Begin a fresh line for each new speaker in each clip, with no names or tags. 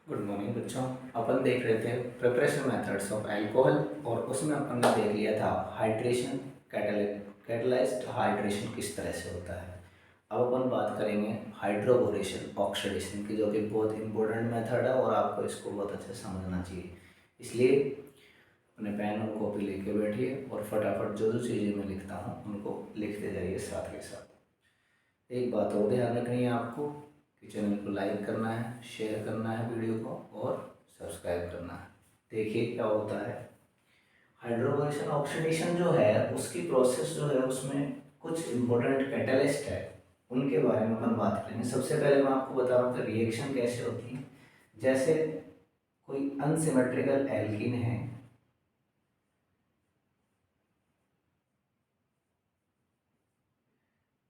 Good morning बच्चों। अपन देख रहे थे प्रिपरेशन मेथड्स ऑफ अल्कोहल और उसमें अपन ने देख लिया था हाइड्रेशन, कैटलाइज्ड हाइड्रेशन किस तरह से होता है। अब अपन बात करेंगे हाइड्रोबोरेशन ऑक्सीडेशन की, जो कि बहुत इंपॉर्टेंट मेथड है और आपको इसको बहुत अच्छे से समझना चाहिए। इसलिए अपने पेन और कॉपी लेके बैठिए और फटाफट जो जो चीज़ें मैं लिखता हूँ उनको लिखते जाइए साथ के साथ। एक बात और ध्यान रखनी है आपको कि चैनल को लाइक करना है, शेयर करना है वीडियो को और सब्सक्राइब करना है। देखिए क्या होता है। हाइड्रोबोरेशन ऑक्सीडेशन जो है उसकी प्रोसेस जो है उसमें कुछ इम्पोर्टेंट कैटलिस्ट है, उनके बारे में अपन बात करेंगे। सबसे पहले मैं आपको बता रहा हूँ कि रिएक्शन कैसे होती है। जैसे कोई अनसिमेट्रिकल एल्कीन है,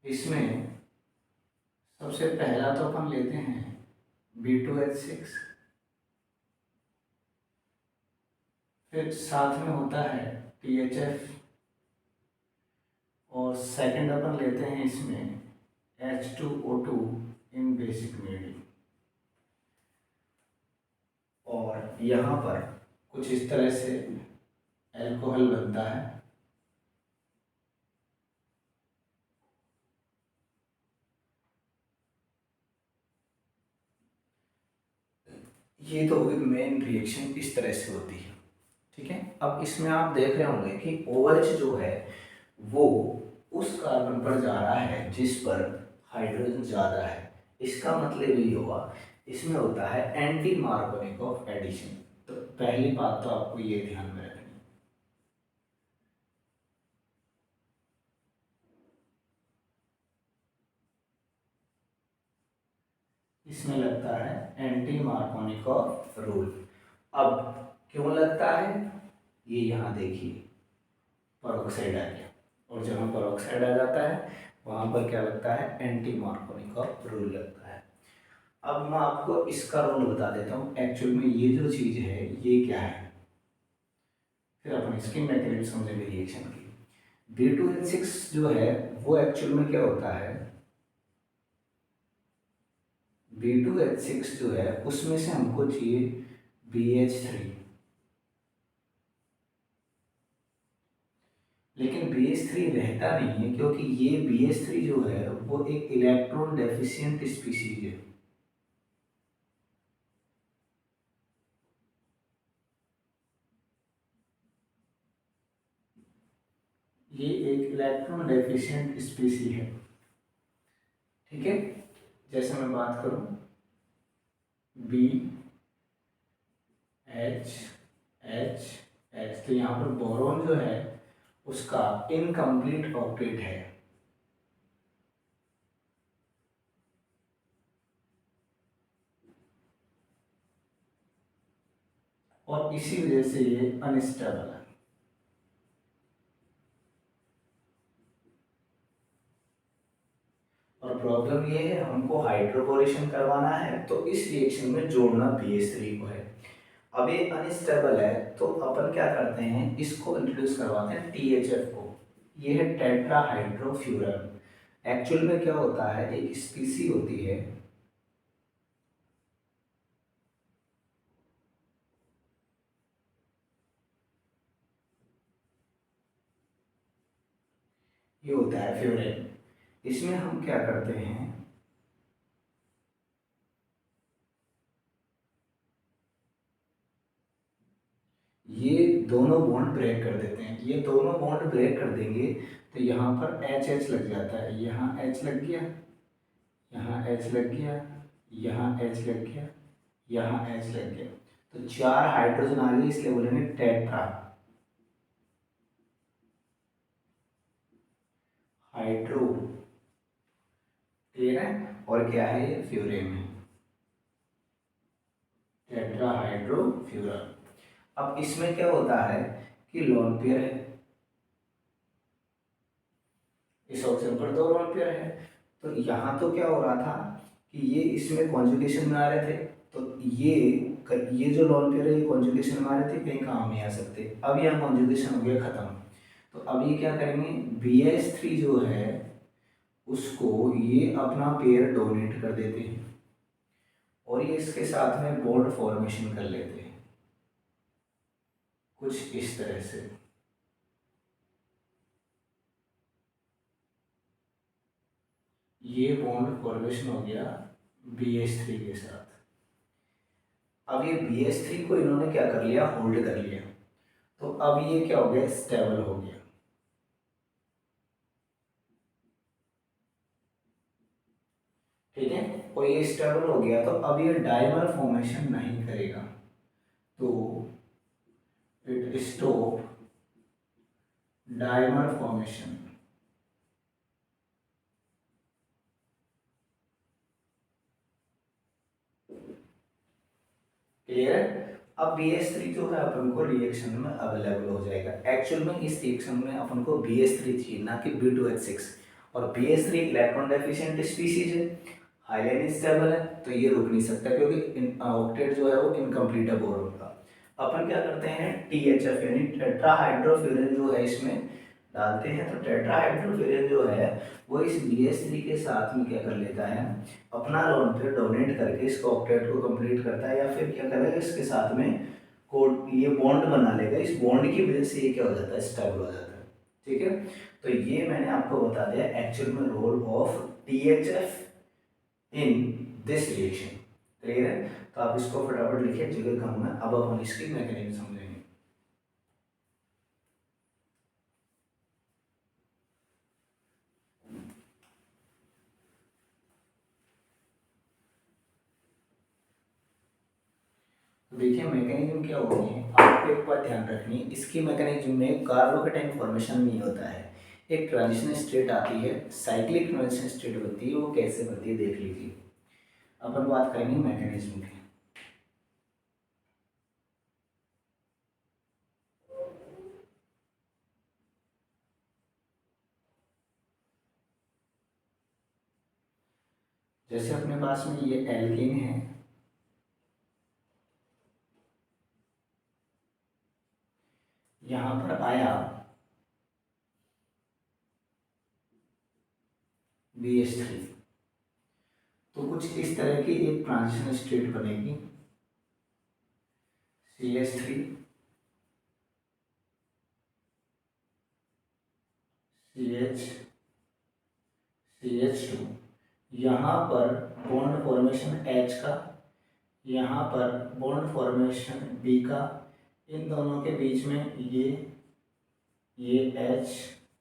इसमें सबसे पहला तो अपन लेते हैं B2H6, फिर साथ में होता है THF, और सेकंड अपन लेते हैं इसमें H2O2 इन बेसिक मीडियम। और यहाँ पर कुछ इस तरह से अल्कोहल बनता है। ये तो मेन रिएक्शन इस तरह से होती है, ठीक है। अब इसमें आप देख रहे होंगे कि OH जो है वो उस कार्बन पर जा रहा है जिस पर हाइड्रोजन ज़्यादा है। इसका मतलब ये हुआ इसमें होता है एंटी मार्कोनिकॉफ एडिशन। तो पहली बात तो आपको ये ध्यान में रखनी है। इसमें लगता है एंटी मार्कोनिकॉफ रूल। अब क्यों लगता है, ये यहाँ देखिए पेरोक्साइड आ गया, और जहाँ पेरोक्साइड आ जाता है वहाँ पर क्या लगता है, एंटी मार्कोनिकॉफ रूल लगता है। अब मैं आपको इसका रोल बता देता हूँ एक्चुअल में ये जो चीज़ है ये क्या है, फिर अपन इसकी मैकेनिज्म समझेंगे रिएक्शन की। B2H6 जो है वो एक्चुअल में क्या होता है, B2H6 जो है उसमें से हमको चाहिए BH3, लेकिन BH3 रहता नहीं है क्योंकि ये BH3 जो है वो एक इलेक्ट्रॉन डेफिशिएंट स्पीशीज है। ये एक इलेक्ट्रॉन डेफिशिएंट स्पीशीज है, ठीक है। जैसे मैं बात करूं BHH, तो यहाँ पर बोरॉन जो है उसका इनकम्प्लीट ऑक्टेट है, और इसी वजह से ये अनस्टेबल है। और प्रॉब्लम ये है हमको हाइड्रोबोरेशन करवाना है तो इस रिएक्शन में जोड़ना BH3 को है। अब ये अनस्टेबल है तो अपन क्या करते हैं, इसको इंट्रोड्यूस करवाते हैं THF को। ये है टेट्राहाइड्रोफ्यूरन। एक्चुअल में क्या होता है, एक स्पीसी होती है, ये होता है फ्यूरेन। इसमें हम क्या करते हैं, ये दोनों बॉन्ड ब्रेक कर देते हैं। ये दोनों बॉन्ड ब्रेक कर देंगे तो यहाँ पर HH लग जाता है, यहाँ H लग गया, यहाँ H लग गया, यहाँ H लग गया, यहाँ H लग गया, तो 4 हाइड्रोजन आ गए, इसलिए बोलेंगे टेट्रा हाइड्रो। क्लियर है। और क्या है ये, फ्यूरेन है, टेट्राहाइड्रोफ्यूरन। अब इसमें क्या होता है कि लोन पेयर है, इस ऑप्शन पर 2 लोन पेयर है। तो यहाँ तो क्या हो रहा था कि ये इसमें कॉन्जुगेशन में आ रहे थे, तो ये जो लोन पेयर है ये कॉन्जुगेशन में आ रहे थे, कहीं काम नहीं आ सकते। अब यहाँ कॉन्जुगेशन हो गया खत्म, तो अब ये क्या करेंगे, BH3 जो है उसको ये अपना पेयर डोनेट कर देते हैं, और ये इसके साथ में बॉन्ड फॉर्मेशन कर लेते हैं कुछ इस तरह से। ये बॉन्ड फॉर्मेशन हो गया BH3 के साथ। अब ये BH3 को इन्होंने क्या कर लिया, होल्ड कर लिया, तो अब ये क्या हो गया, स्टेबल हो गया। ठीक है, और ये स्टेबल हो गया, तो अब ये डायमर फॉर्मेशन नहीं करेगा, तो it stop dimer formation. Clear है। अब BH3 जो है अपन को रिएक्शन में अवेलेबल हो जाएगा। एक्चुअल में इस रिएक्शन में अपन को BH3 चाहिए, ना कि B2H6। और BH3 इलेक्ट्रॉन डेफिशिएंट स्पीशीज है, हाईली अनस्टेबल है, तो ये रुक नहीं सकता, क्योंकि ऑक्टेट जो है वो इनकम्प्लीट है बोरोन का। अपन क्या करते हैं, THF यानी टेट्राहाइड्रोफ्यूरन जो है इसमें डालते हैं, तो टेट्राहाइड्रोफ्यूरन जो है वो इस BH3 के साथ में क्या कर लेता है, अपना लोन पे डोनेट करके इस ऑक्टेट को कंप्लीट करता है, या फिर क्या करेगा, इसके साथ में कोड ये बॉन्ड बना लेगा। इस बॉन्ड की वजह से ये क्या हो जाता है, स्टेबल हो जाता है। ठीक है, तो ये मैंने आपको बता दिया एक्चुअल में role of THF in this reaction. Clear है, तो आप इसको फटाफट लिखिए, जगह कम है। अब अपन इसकी मैकेनिज्म समझेंगे। देखिए मैकेनिज्म क्या होती है, आपको एक बात ध्यान रखनी है, इसकी मैकेनिज्म में कार्बोकेटाइन फॉर्मेशन नहीं होता है, एक ट्रांजिशन स्टेट आती है, साइक्लिक ट्रांजिशन स्टेट बनती है। वो कैसे बनती है देख लीजिए। अपन बात करेंगे मैकेनिज्म की। जैसे अपने पास में ये एल्केन है, यहाँ पर आया BH3, तो कुछ इस तरह की एक ट्रांजिशन स्टेट बनेगी, CH3 CH2, यहाँ पर बॉन्ड फॉर्मेशन H का, यहाँ पर बॉन्ड फॉर्मेशन B का, इन दोनों के बीच में ये H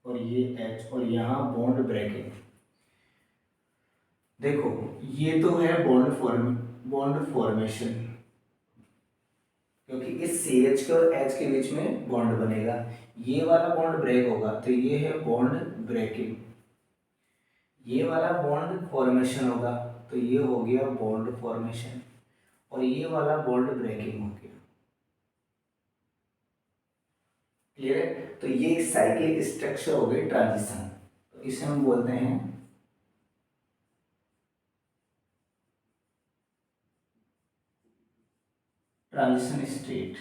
और ये H, और यहाँ बॉन्ड ब्रेकिंग। देखो ये तो है बॉन्ड फॉर्मेशन, क्योंकि इस CH के और H के बीच में बॉन्ड बनेगा, ये वाला बॉन्ड ब्रेक होगा, तो ये है बॉन्ड ब्रेकिंग। ये वाला बॉन्ड फॉर्मेशन होगा, तो ये हो गया बॉन्ड फॉर्मेशन, और ये वाला बॉन्ड ब्रेकिंग हो गया। क्लियर है, तो ये साइक्लिक स्ट्रक्चर हो गई ट्रांजिशन, तो इसे हम बोलते हैं ट्रांजिशन स्टेट।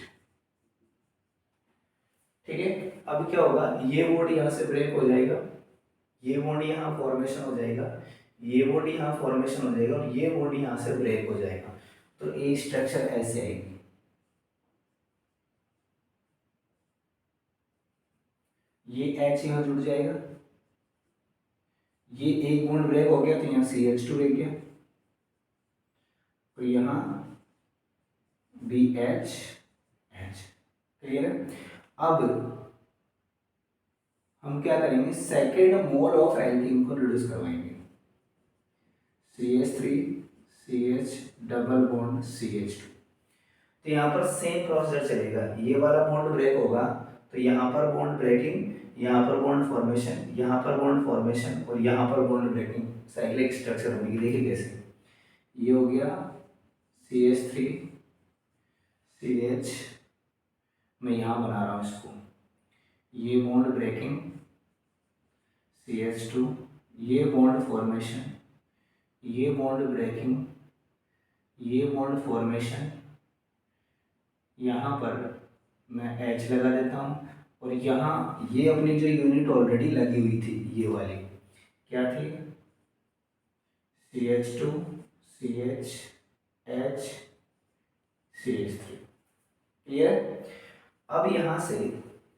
ठीक है, अब क्या होगा, ये बॉन्ड यहाँ से ब्रेक हो जाएगा, ये बॉन्ड यहाँ फॉर्मेशन हो जाएगा, ये बॉन्ड यहाँ फॉर्मेशन हो जाएगा, और ये बॉन्ड यहाँ से ब्रेक हो जाएगा, तो ये स्ट्रक्चर ऐसे आएगी। ये H यहाँ जुड़ जाएगा, ये एक बॉन्ड ब्रेक हो गया, तो यहाँ CH2 रह गया, तो यहाँ BH H। क्लियर है, अब हम क्या करेंगे, सेकेंड मोल ऑफ एल्कीन को रिड्यूस करवाएंगे, CH3 CH double bond CH2। तो यहाँ पर सेम प्रोसेस चलेगा, ये वाला बॉन्ड ब्रेक होगा, तो यहाँ पर बॉन्ड ब्रेकिंग, यहाँ पर बॉन्ड फॉर्मेशन, यहाँ पर बॉन्ड फॉर्मेशन, और यहाँ पर बॉन्ड ब्रेकिंग, साइक्लिक स्ट्रक्चर बनेगी। देखिए कैसे, ये हो गया CH3 CH, मैं यहाँ बना रहा हूँ इसको, ये बॉन्ड ब्रेकिंग CH2, ये बॉन्ड फॉर्मेशन, ये बॉन्ड ब्रेकिंग, ये बॉन्ड फॉर्मेशन, यहाँ पर मैं H लगा देता हूँ, और यहाँ ये अपनी जो यूनिट ऑलरेडी लगी हुई थी, ये वाली क्या थी, CH2 CH HCH3। क्लियर। अब यहाँ से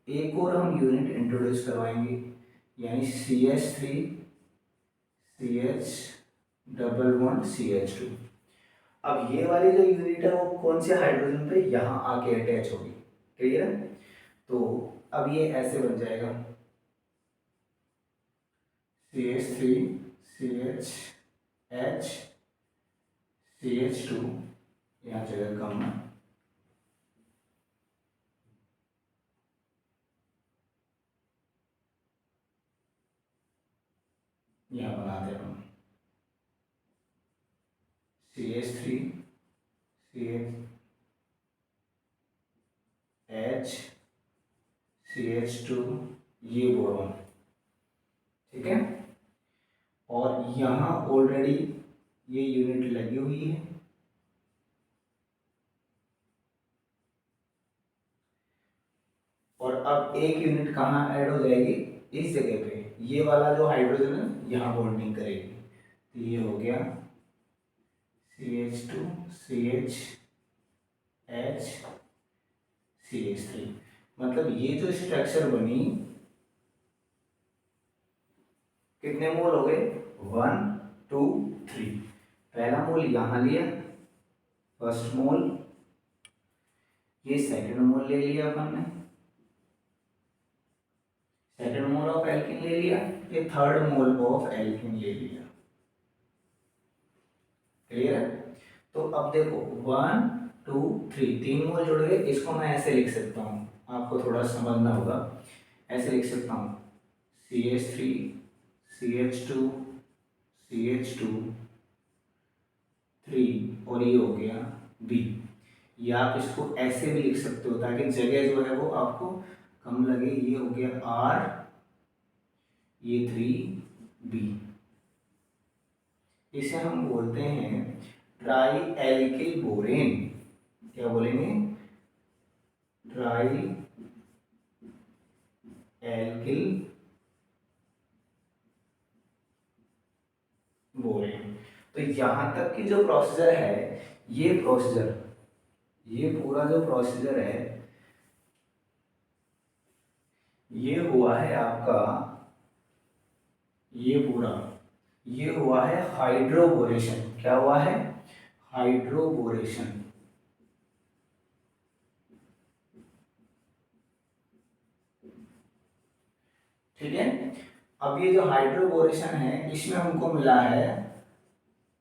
एक और हम यूनिट इंट्रोड्यूस करवाएंगे, यानी CH3 CH11 CH2। अब ये वाली जो यूनिट है वो कौन से हाइड्रोजन पे यहाँ आके अटैच होगी। क्लियर है। तो अब ये ऐसे बन जाएगा CH3 CHH CH2, यहाँ जगह कम है, यहाँ बनाते हैं हम CH3 CH CH2, ये बोरॉन। ठीक है। और यहाँ ऑलरेडी ये यूनिट लगी हुई है, और अब एक यूनिट कहाँ ऐड हो जाएगी, इस जगह पे। ये वाला जो हाइड्रोजन है यहाँ बॉन्डिंग करेगी, तो ये हो गया CH2 CHH CH3। मतलब ये जो स्ट्रक्चर बनी, कितने मोल हो गए, 1 2 3। पहला मोल यहाँ लिया, फर्स्ट मोल, ये सेकंड मोल ले लिया अपन ने, सेकंड मोल ऑफ एल्किन ले लिया, ये थर्ड मोल ऑफ एल्किन ले लिया। क्लियर है। तो अब देखो 1 2 3, 3 मोल जुड़ गए। इसको मैं ऐसे लिख सकता हूँ, आपको थोड़ा समझना होगा। ऐसे लिख सकता हूँ CH3 CH2 CH2 3, और ये हो गया B। या आप इसको ऐसे भी लिख सकते हो ताकि जगह जो है वो आपको कम लगे। ये हो गया R, ये 3B। इसे हम बोलते हैं ट्राई एल्किल बोरेन। क्या बोलेंगे, ट्राई एल्किल बोरेन। तो यहां तक की जो प्रोसीजर है, ये प्रोसीजर, ये पूरा जो प्रोसीजर है, ये हुआ है आपका, ये पूरा ये हुआ है हाइड्रोबोरेशन। क्या हुआ है, हाइड्रोबोरेशन। ठीक है। अब ये जो हाइड्रोबोरेशन है, इसमें हमको मिला है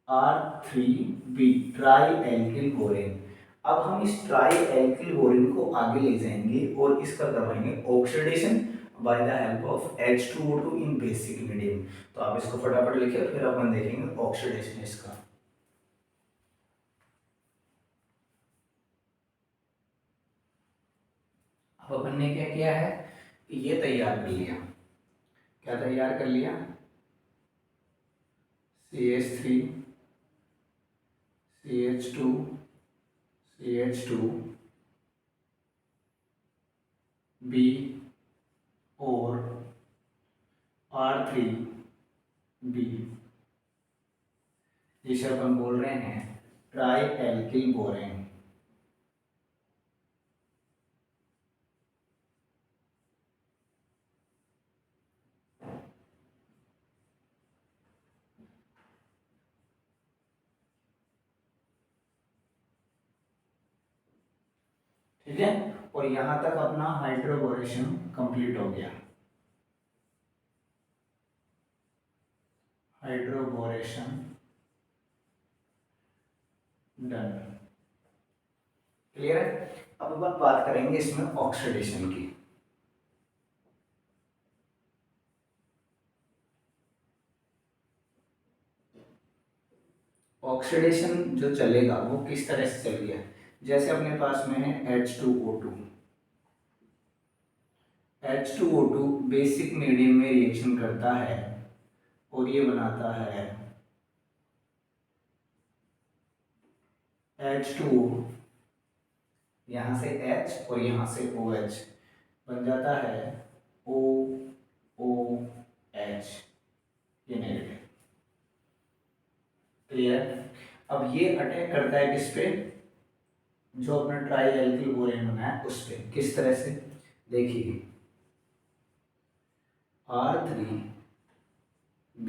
R3B, ट्राई एल्किल बोरेन। अब हम इस ट्राई एल्किल बोरेन को आगे ले जाएंगे और इसका करवाएंगे oxidation by the help of H2O2 in basic medium. तो आप इसको फटाफट लिखिए, फिर अपन देखेंगे ऑक्सीडेशन इसका। अब अपन ने क्या किया है, ये तैयार कर लिया। क्या तैयार कर लिया, CH3 CH2 CH2 B और R3B, जिसे अपन बोल रहे हैं ट्राई एल्किल बोरेन। ठीक है। और यहां तक अपना हाइड्रोबोरेशन कंप्लीट हो गया। Hydroboration done. क्लियर है। अब बात करेंगे इसमें ऑक्सीडेशन की। ऑक्सीडेशन जो चलेगा वो किस तरह से चलेगा, जैसे अपने पास में है H2O2। H2O2 बेसिक मीडियम में रिएक्शन करता है और ये बनाता है H2O, यहाँ से H और यहाँ से OH, बन जाता है OOH, ये नेगेटिव। क्लियर। अब ये अटैक करता है किस पे, जो अपना ट्राई एल्किल बोरेन बना है उस पे। किस तरह से, देखिए R3B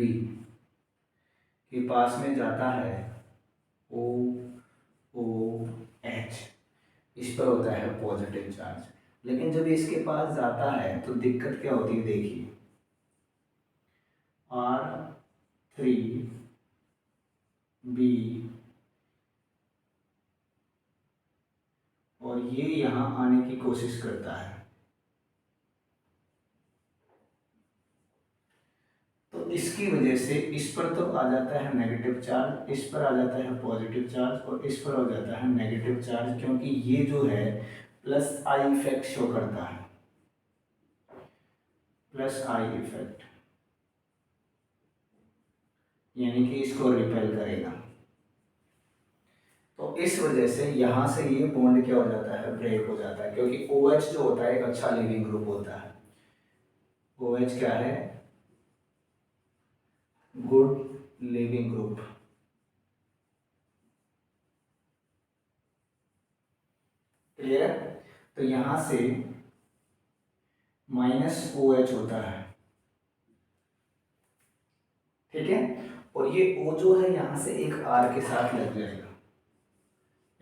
के पास में जाता है OOH, इस पर होता है पॉजिटिव चार्ज। लेकिन जब इसके पास जाता है तो दिक्कत क्या होती है, देखिए R3B और ये यहाँ आने की कोशिश करता है, तो इसकी वजह से इस पर तो आ जाता है नेगेटिव चार्ज, इस पर आ जाता है पॉजिटिव चार्ज और इस पर हो जाता है नेगेटिव चार्ज, क्योंकि ये जो है प्लस आई इफेक्ट शो करता है, प्लस आई इफेक्ट, यानी कि इसको रिपेल करेगा। तो इस वजह से यहाँ से ये बॉन्ड क्या हो जाता है, ब्रेक हो जाता है, क्योंकि OH जो होता है एक अच्छा लिविंग ग्रुप होता है। OH क्या है, गुड लिविंग ग्रुप। क्लियर। तो यहाँ से -OH होता है, ठीक है, और ये O जो है यहाँ से एक R के साथ लग जाएगा,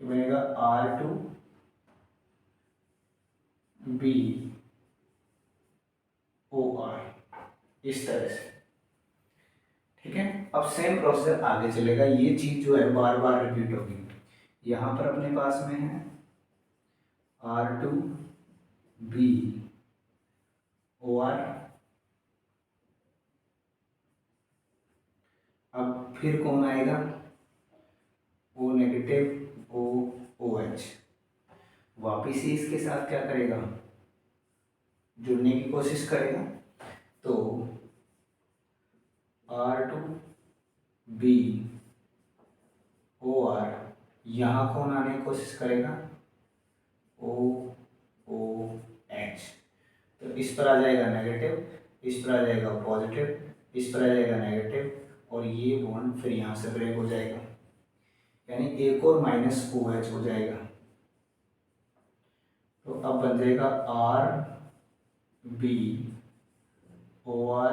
ये बनेगा R2BOR, इस तरह से, ठीक है। अब सेम प्रोसेस आगे चलेगा, ये चीज जो है बार बार रिपीट होगी। यहाँ पर अपने पास में है R2BOR, अब फिर कौन आएगा, O नेगेटिव OH, वापिस ही इसके साथ क्या करेगा, जुड़ने की कोशिश करेगा। तो R2BOR यहाँ कौन आने की कोशिश करेगा, OOH, तो इस पर आ जाएगा नेगेटिव, इस पर आ जाएगा पॉजिटिव, इस पर आ जाएगा नेगेटिव, और ये बॉन्ड फिर यहाँ से ब्रेक हो जाएगा, यानी एक और -OH हो जाएगा। तो अब बन जाएगा RBOR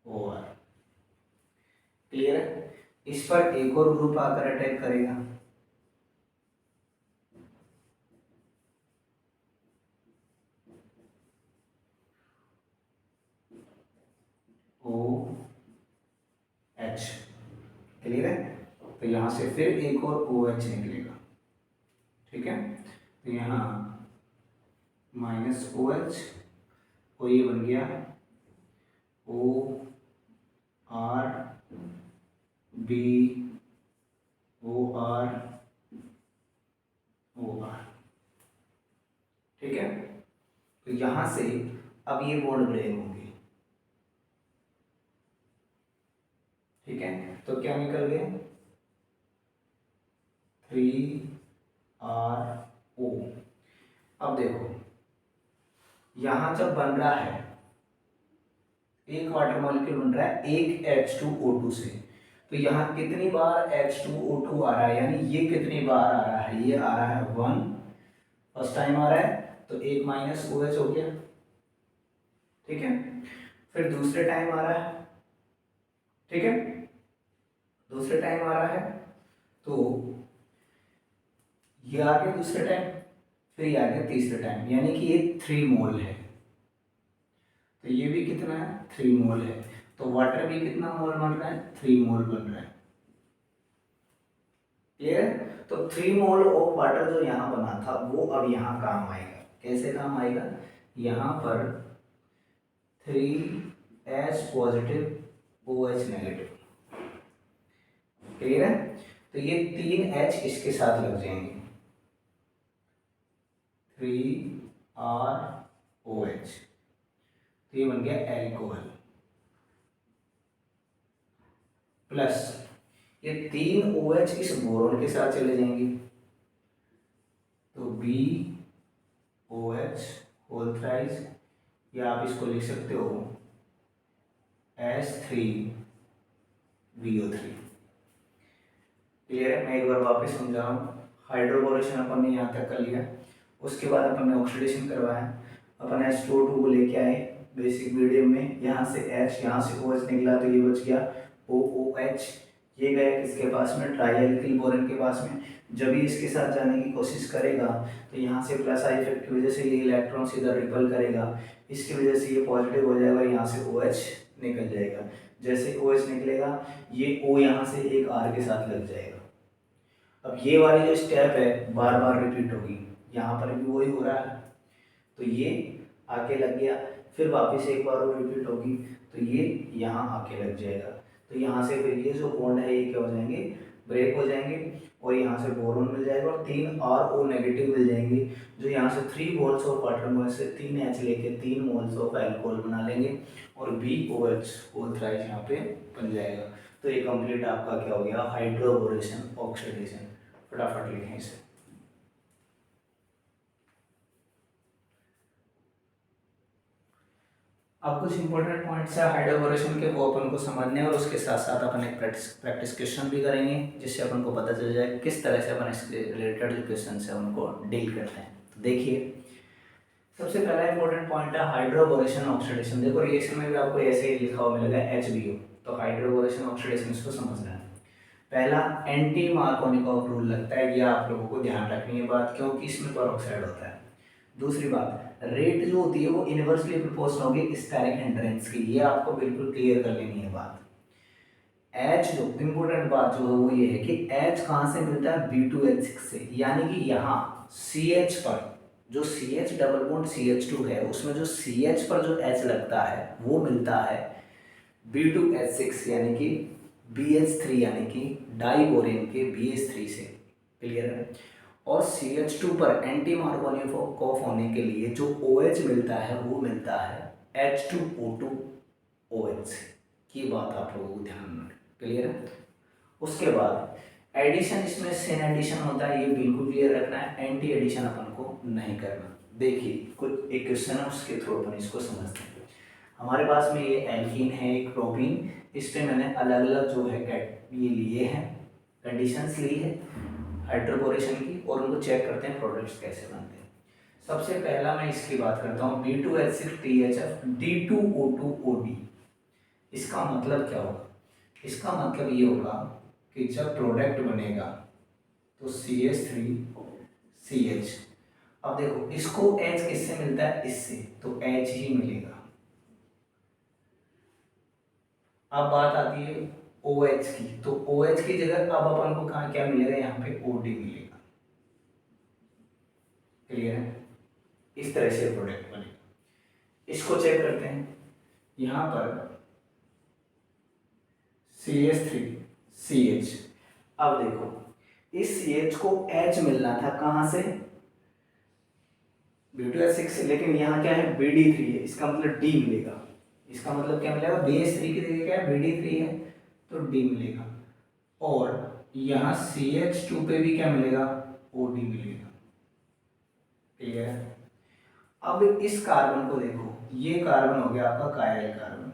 OR। क्लियर है। इस पर एक और ग्रुप आकर अटैक करेगा, OH। क्लियर है। तो यहाँ से फिर एक और OH निकलेगा, ठीक है। तो यहाँ -OH, और ये बन गया ORBOR OR, ठीक है। तो यहाँ से अब ये बॉन्ड ब्रेक होंगे, ठीक है। तो क्या निकल गए, 3RO। अब देखो यहाँ जब बन रहा है, एक वाटर मॉलिक्यूल बन रहा है एक H2O2 से, तो यहाँ कितनी बार H2O2 आ रहा है, यानी ये कितनी बार आ रहा है, ये आ रहा है 1, फर्स्ट टाइम आ रहा है, तो एक -OH हो गया, ठीक है। फिर दूसरे टाइम आ रहा है, ठीक है, दूसरे टाइम आ रहा है, तो ये आ गया दूसरे टाइम, फिर ये आ गया तीसरे टाइम, यानी कि ये 3 मोल है। तो ये भी कितना है, 3 मोल है। तो वाटर भी कितना मोल बन रहा है, 3 मोल बन रहा है। क्लियर है। तो 3 मोल ऑफ वाटर जो यहाँ बना था वो अब यहाँ काम आएगा। कैसे काम आएगा, यहाँ पर 3H positive OH negative. Clear है। तो ये 3H इसके साथ लग जाएंगे, 3ROH, तो ये बन गया एल्कोहल, प्लस ये 3 OH इस बोरोन के साथ चले जाएंगे, तो BOH होल थ्राइस, या आप इसको लिख सकते हो H3BO3। क्लियर है? मैं एक बार वापस समझा रहा हूँ। हाइड्रोबोरेशन अपन ने यहाँ तक कर लिया, उसके बाद अपन ने ऑक्सीडेशन करवाया, अपन H2O2 को लेके आए बेसिक मीडियम में, यहाँ से H, यहाँ से OH निकला तो ये बच गया OOH, ये गया किसके पास में, ट्राईएल्किल बोरेन के पास में। जब भी इसके साथ जाने की कोशिश करेगा तो यहाँ से प्लस आई इफेक्ट की वजह से ये इलेक्ट्रॉन सीधा रिपल करेगा, इसकी वजह से ये पॉजिटिव हो जाएगा, यहाँ से OH निकल जाएगा। जैसे OH निकलेगा ये O यहाँ से एक R के साथ लग जाएगा। अब ये वाली जो स्टेप है बार बार रिपीट होगी, यहाँ पर भी वही हो रहा है, तो ये आके लग गया, फिर वापस एक बार और रिपीट होगी तो ये यहाँ आके लग जाएगा। तो यहाँ से फिर ये जो बॉन्ड है ये क्या हो जाएंगे, ब्रेक हो जाएंगे, और यहाँ से बोरोन मिल जाएगा और 3 RO नेगेटिव मिल जाएंगे, जो यहाँ से 3 मोल्स ऑफ वाटर में से 3 H लेके 3 मोल्स ऑफ अल्कोहल बना लेंगे, और BOH होल थ्राइस यहाँ पे बन जाएगा। तो ये कंप्लीट आपका क्या हो गया, हाइड्रोबोरेशन ऑक्सीडेशन। फटाफट लिखें इसे। अब कुछ इंपॉर्टेंट पॉइंट्स है हाइड्रोबोरेशन के, वो अपन को समझने हैं, और उसके साथ साथ अपन एक प्रैक्टिस क्वेश्चन भी करेंगे, जिससे अपन को पता चल जाए किस तरह से अपन इसके रिलेटेड जो क्वेश्चन है उनको डील करते हैं। तो देखिए, सबसे पहला इंपॉर्टेंट पॉइंट है हाइड्रोबोरेशन ऑक्सीडेशन। देखो रिएक्शन में भी आपको ऐसे ही लिखा हुआ मिलेगा HBO, तो हाइड्रोबोरेशन ऑक्सीडेशन इसको समझना है। पहला एंटी मार्कोनिकॉफ रूल लगता है, ये आप लोगों को ध्यान रखनी है बात, क्योंकि इसमें पेरोक्साइड होता है। दूसरी बात, रेट जो होती है वो इनवर्सली प्रोपोर्शनल होगी स्टेरिक हिंड्रेंस की, ये आपको बिल्कुल क्लियर कर लेनी है बात। H जो इंपॉर्टेंट बात जो है वो ये है कि H कहाँ से मिलता है, B2H6 से, यानी कि यहाँ CH पर जो CH डबल बॉन्ड CH2 है, उसमें जो CH पर जो H लगता है वो मिलता है B2H6 यानी कि BH3 यानी कि डाइबोरेन के BH3 से। क्लियर है? और CH2 पर एंटी मार्कोनिकॉफ होने के लिए जो OH मिलता है वो मिलता है H2O2OH की बात आप लोगों को ध्यान में। क्लियर है? उसके बाद एडिशन, इसमें सेन एडिशन होता है, ये बिल्कुल क्लियर रखना है, एंटी एडिशन अपन को नहीं करना। देखिए कुछ एक क्वेश्चन है उसके थ्रू अपन इसको समझते हैं। हमारे पास में ये एल्कीन है, एक प्रोपीन, इस पे मैंने अलग अलग जो है ये लिए हैं, कंडीशंस ली है हाइड्रोबोरेशन की, और उनको चेक करते हैं प्रोडक्ट्स कैसे बनते हैं। सबसे पहला मैं इसकी बात करता हूँ B2H6THF D2O2OD। इसका मतलब क्या होगा, इसका मतलब ये होगा कि जब प्रोडक्ट बनेगा तो CH3CH, अब देखो इसको H किससे मिलता है, इससे, तो H ही मिलेगा। अब बात आती है OH की, तो OH की जगह अब अपन को कहाँ क्या मिलेगा, यहाँ पे OD मिलेगा। क्लियर है? इस तरह से प्रोडक्ट बनेगा। इसको चेक करते हैं, यहाँ पर CH3CH, अब देखो इस CH को H मिलना था कहाँ से, B2H6 से, लेकिन यहाँ क्या है BD3 है, इसका मतलब D मिलेगा। इसका मतलब क्या मिलेगा, BH3 की जगह क्या है BD3 है, तो D मिलेगा। और यहाँ CH2 पे भी क्या मिलेगा, OD मिलेगा। क्लियर है? अब इस कार्बन को देखो, ये कार्बन हो गया आपका कायरल कार्बन।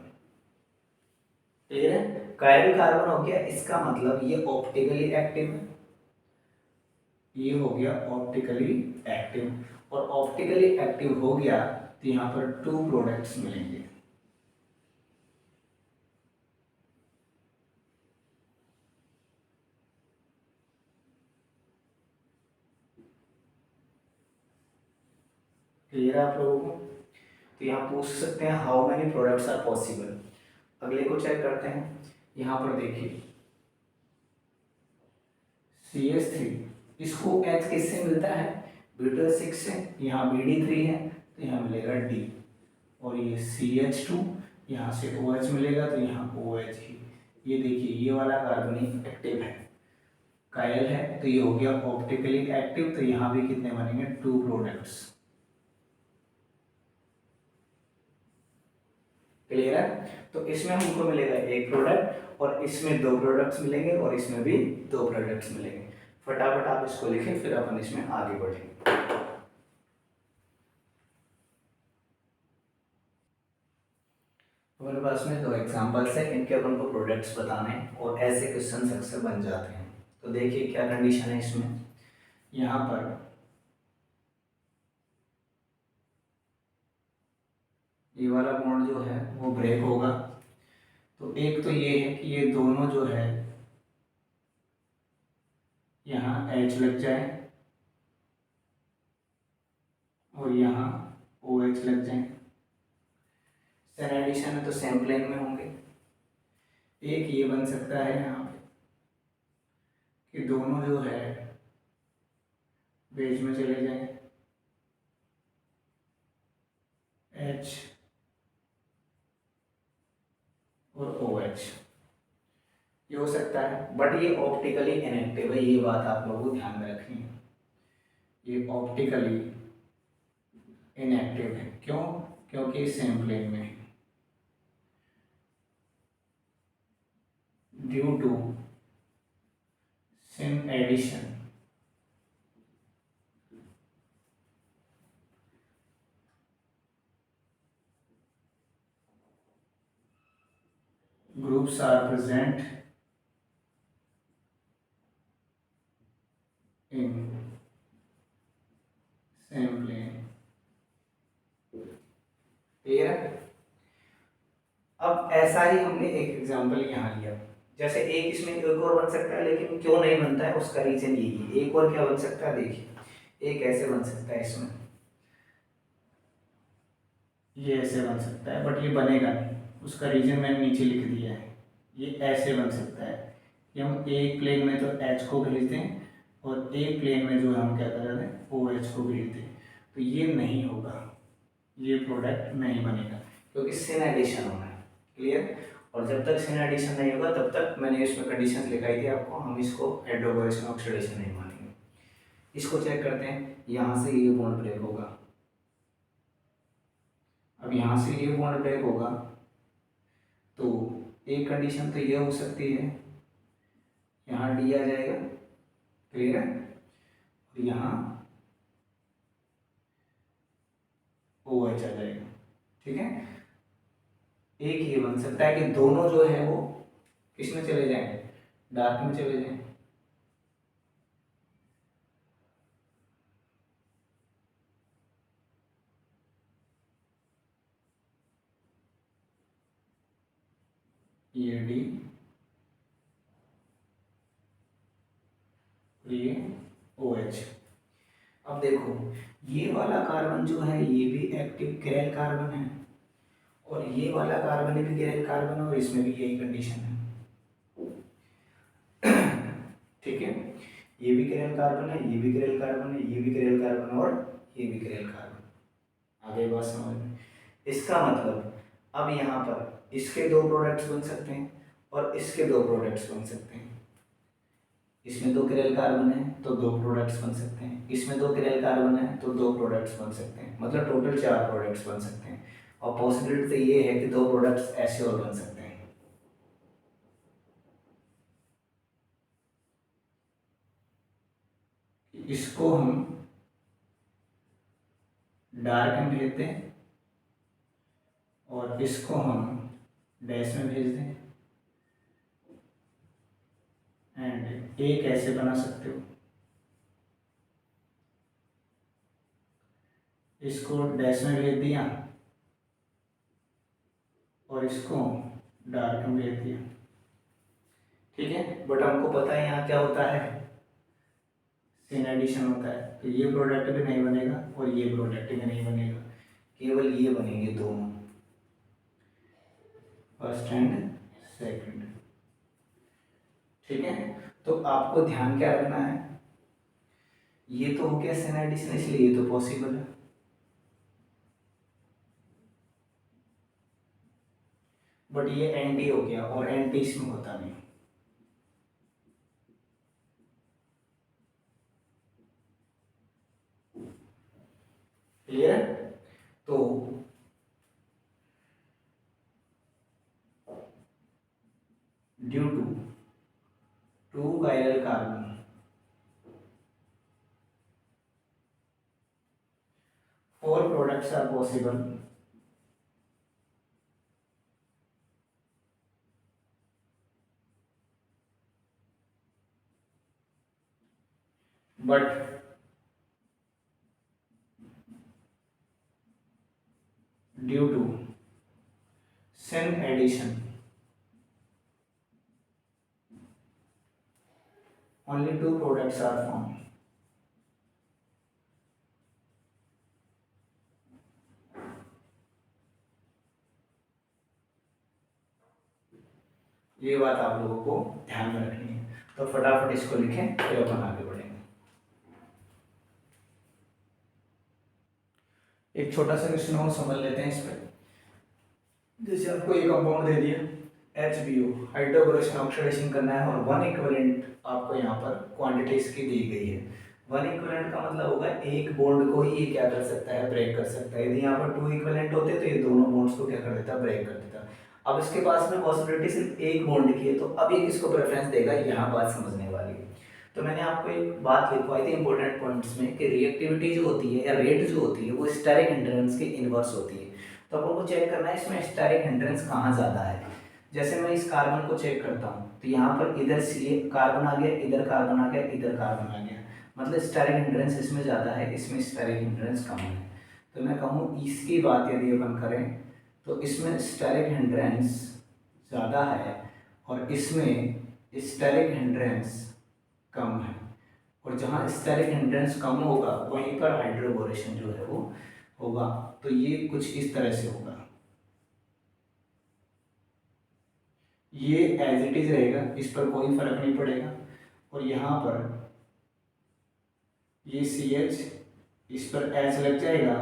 क्लियर है? कायरल कार्बन हो गया, इसका मतलब ये ऑप्टिकली एक्टिव है, ये हो गया ऑप्टिकली एक्टिव, और ऑप्टिकली एक्टिव हो गया तो यहाँ पर 2 प्रोडक्ट्स मिलेंगे। क्लियर है आप लोगों को? तो यहाँ पूछ सकते हैं how many products are possible. अगले को चेक करते हैं, यहाँ पर देखिए CH3, इसको H किससे मिलता है, B2H6 से, यहाँ BD3 है तो यहाँ मिलेगा D, और ये CH2, यहाँ से OH मिलेगा तो यहाँ OH ही। ये देखिए ये वाला कार्बन एक्टिव है, कायल है, तो ये हो गया ऑप्टिकली एक्टिव, तो यहाँ भी कितने बनेंगे, 2 प्रोडक्ट्स। क्लियर है? तो इसमें हमको मिलेगा 1 प्रोडक्ट, और इसमें 2 प्रोडक्ट्स मिलेंगे, और इसमें भी 2 प्रोडक्ट्स मिलेंगे। फटाफट आप इसको लिखें, फिर अपन इसमें आगे बढ़ेंगे। हमारे पास में 2 एग्जांपल्स हैं, इनके अपन को प्रोडक्ट्स बताने हैं, और ऐसे क्वेश्चन अक्सर बन जाते हैं, तो देखिए क्या कंडीशन है इसमें, यहाँ पर ये वाला बॉन्ड जो है वो ब्रेक होगा। तो एक तो ये है कि ये दोनों जो है यहाँ H लग जाए और यहाँ OH लग जाए। सेम एडिशन है तो सेम प्लेन में होंगे। एक ये बन सकता है यहाँ पे कि दोनों जो है बीच में चले जाएं, H और OH, ये हो सकता है। बट ये ऑप्टिकली इनएक्टिव है, ये बात आप लोगों को ध्यान में रखनी है। ये ऑप्टिकली इनएक्टिव है, क्यों? क्योंकि सेम प्लेन में है। Due to syn addition groups are present in same plane। Clear है? अब ऐसा ही हमने एक एग्जांपल यहाँ लिया, जैसे एक इसमें एक और बन सकता है, लेकिन क्यों नहीं बनता है उसका रीजन यही है। एक और क्या बन सकता है, देखिए एक ऐसे बन सकता है, इसमें ये ऐसे बन सकता है, बट ये बनेगा नहीं। उसका रीजन मैंने नीचे लिख दिया है। ये ऐसे बन सकता है कि हम एक प्लेन में तो H को भेज दें और एक प्लेन में जो हम क्या कर रहे हैं OH को भेज दें, तो ये नहीं होगा, ये प्रोडक्ट नहीं बनेगा, क्योंकि सिन एडिशन होना है। क्लियर? और जब तक सिन एडिशन नहीं होगा तब तक मैंने इसमें कंडीशन लिखाई थी आपको, हम इसको हाइड्रोजन ऑक्सीडेशन नहीं मानेंगे। इसको चेक करते हैं, यहाँ से ये बॉन्ड ब्रेक होगा। अब यहाँ से ये बॉन्ड ब्रेक होगा तो एक कंडीशन तो ये हो सकती है, यहाँ डी आ जाएगा। क्लियर है? और यहाँ OH आ जाएगा। ठीक है? एक ये बन सकता है कि दोनों जो है वो किस में चले जाएं, डार्क में चले जाएं। ये डी, ये OH। अब देखो ये वाला कार्बन जो है ये भी एक्टिव गैर कार्बन है, और ये वाला कार्बन भी गैर कार्बन है, और इसमें भी यही कंडीशन है। ठीक है? ये भी गैर कार्बन है, ये भी गैर कार्बन है, ये भी गैर कार्बन, और ये भी गैर कार्बन। आगे बात समझ में? इसका मतलब अब यहाँ पर इसके दो प्रोडक्ट्स बन सकते हैं और इसके दो प्रोडक्ट्स बन सकते हैं। इसमें दो किरेल कार्बन है तो दो प्रोडक्ट्स बन सकते हैं, इसमें दो किरेल कार्बन है तो दो प्रोडक्ट्स बन सकते हैं, मतलब टोटल चार प्रोडक्ट्स बन सकते हैं। और पॉसिबिलिटी तो ये है कि दो प्रोडक्ट्स ऐसे और बन सकते हैं। इसको हम डार्क में भेज दें और इसको हम डैश में भेज दें, एंड एक ऐसे बना सकते हो, इसको डैश में भेज दिया और इसको डार्क में भेज दिया। ठीक है? बट हमको पता है यहाँ क्या होता है, सिन एडिशन होता है, तो ये प्रोडक्ट भी नहीं बनेगा और ये प्रोडक्ट भी नहीं बनेगा, केवल ये बनेंगे दोनों, फर्स्ट एंड सेकंड। ठीक है? तो आपको ध्यान क्या रखना है, ये तो हो गया सिन एडिशन, इसलिए ये तो पॉसिबल है। बट ये एंटी हो गया और एंटी इसमें होता नहीं। क्लियर है? तो due to two chiral carbon, four products are possible but due to sin addition only two products are formed. ये बात आप लोगों को ध्यान में रखनी है, तो फटाफट इसको लिखें फिर अपन आगे बढ़ेंगे। एक छोटा सा क्वेश्चन और समझ लेते हैं इसमें। जैसे आपको एक कंपाउंड दे दिया HBO, हाइड्रोबोरेशन ऑक्सीडेशन करना है, और वन इक्विवेलेंट आपको यहाँ पर क्वांटिटी इसकी दी गई है। वन इक्विवेलेंट का मतलब होगा एक बॉन्ड को ही ये क्या कर सकता है, ब्रेक कर सकता है। यदि यहाँ पर टू इक्विवेलेंट होते तो ये दोनों बॉन्ड्स को क्या कर देता, ब्रेक कर देता। अब इसके पास में पॉसिबिलिटी सिर्फ एक बॉन्ड की है, तो अब ये किसको प्रेफरेंस देगा, यहाँ बात समझने वाली है। तो मैंने आपको एक बात लिखवाई थी इंपॉर्टेंट पॉइंट्स में कि रिएक्टिविटी जो होती है या रेट जो होती है वो स्टेरिक हिंड्रेंस के इनवर्स होती है। तो अपन को चेक करना है इसमें स्टेरिक हिंड्रेंस कहाँ ज़्यादा है। जैसे मैं इस कार्बन को चेक करता हूँ तो यहाँ पर इधर सी कार्बन आ गया, इधर कार्बन आ गया, इधर कार्बन आ गया, मतलब स्टेरिक हिंड्रेंस इसमें ज़्यादा है, इसमें स्टेरिक हिंड्रेंस कम है। तो मैं कहूँ इसकी बात यदि अपन करें तो इसमें स्टेरिक हिंड्रेंस ज़्यादा है और इसमें स्टेरिक हिंड्रेंस कम है। और जहाँ स्टेरिक हिंड्रेंस कम होगा वहीं पर हाइड्रोबोरेशन जो है वो होगा। तो ये कुछ इस तरह से होगा, ये एज इट इज रहेगा, इस पर कोई फर्क नहीं पड़ेगा। और यहाँ पर ये CH इस पर H लग जाएगा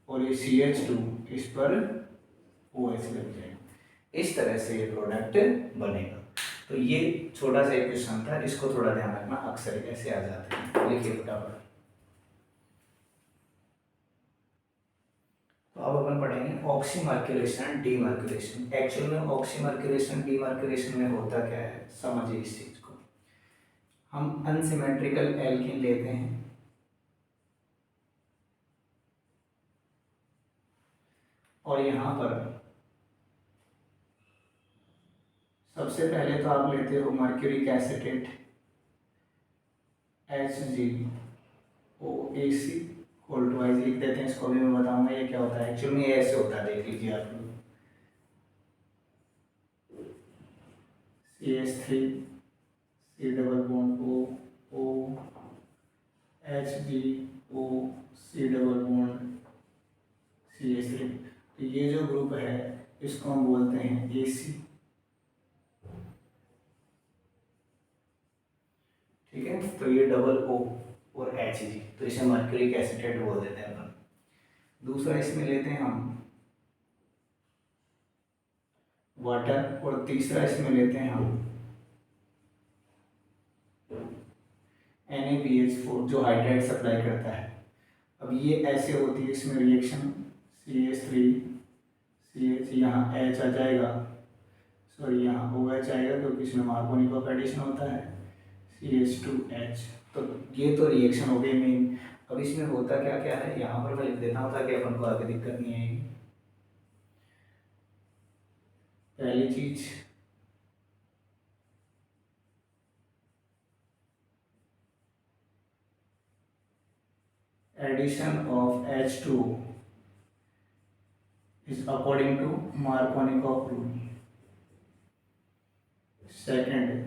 और ये CH2 इस पर OH लग जाएगा। इस तरह से ये प्रोडक्ट बनेगा। तो ये छोटा सा एक क्वेश्चन था, इसको थोड़ा ध्यान रखना, अक्सर ऐसे आ जाते हैं। लिखिए फटाफट। तो अब अपन पढ़ेंगे ऑक्सीमर्क्यूलेशन डीमर्क्यूलेशन। एक्चुअल में ऑक्सीमर्क्यूलेशन डीमर्क्यूलेशन में होता क्या है, समझिए इस चीज को। हम अनसिमेट्रिकल एल्कीन लेते हैं और यहाँ पर सबसे पहले तो आप लेते हो mercuric acetate HgOAc whole twice लिख देते हैं। इसको भी मैं बताऊंगा ये क्या होता है। एक्चुअली में ये ऐसे होता है, देख लीजिए आप लोग। CH3 C double bond O HgO C double bond CH3। तो ये जो ग्रुप है इसको हम बोलते हैं AC। ठीक है, तो ये डबल O और Hg, तो इसे मर्क्यूरिक एसिटेट बोल देते हैं अपन। दूसरा इसमें लेते हैं हम वाटर, और तीसरा इसमें लेते हैं हम NaBH4 जो हाइड्राइड सप्लाई करता है। अब ये ऐसे होती है, इसमें रिएक्शन CH3 CH, यहाँ H आ जाएगा, सॉरी यहाँ OH आएगा क्योंकि इसमें मार्कोनिक ऑफ एडिशन होता है, CH2H। तो ये तो रिएक्शन हो गई मेन। अब इसमें होता क्या क्या है, यहाँ पर मैं लिख देता हूँ ताकि अपन को आगे दिक्कत नहीं आएगी। पहली चीज addition of H2 is according to Markovnikov rule. Second,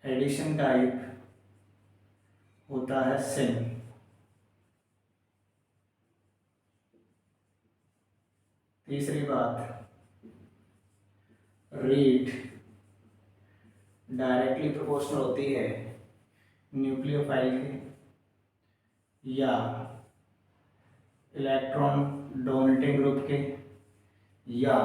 addition type होता है सेम। तीसरी बात, रेट डायरेक्टली प्रोपोर्शनल होती है न्यूक्लियोफाइल के या इलेक्ट्रॉन डोनेटिंग ग्रुप के या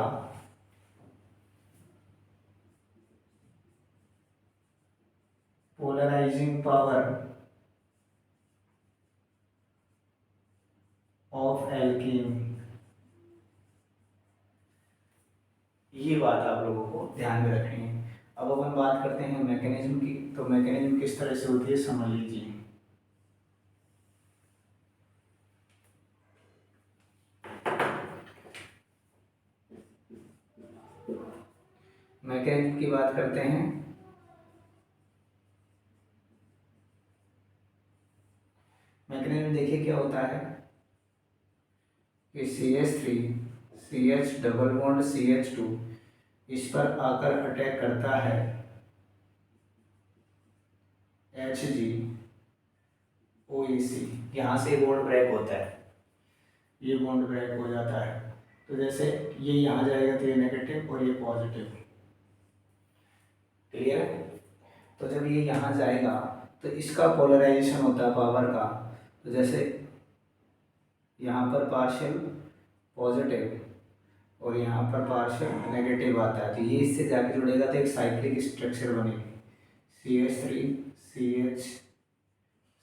पोलराइजिंग पावर ऑफ एल्कीन। ये बात आप लोगों को ध्यान में रखनी है। अब अपन बात करते हैं मैकेनिज्म की। तो मैकेनिज्म किस तरह से होती है समझ लीजिए। मैकेनिज्म की बात करते हैं क्या होता है कि CH3 CH double bond CH2 इस पर आकर अटैक करता है HgOEC, यहाँ से बॉन्ड ब्रेक होता है, ये बॉन्ड ब्रेक हो जाता है। तो जैसे ये यहाँ जाएगा तो ये नेगेटिव और ये पॉजिटिव, क्लियर है। तो जब ये यहाँ जाएगा तो इसका पोलराइजेशन होता है पावर का, तो जैसे यहाँ पर पार्शियल पॉजिटिव और यहाँ पर पार्शियल नेगेटिव आता है, तो ये इससे जाके जुड़ेगा तो एक साइक्लिक स्ट्रक्चर बनेगी, CH3 CH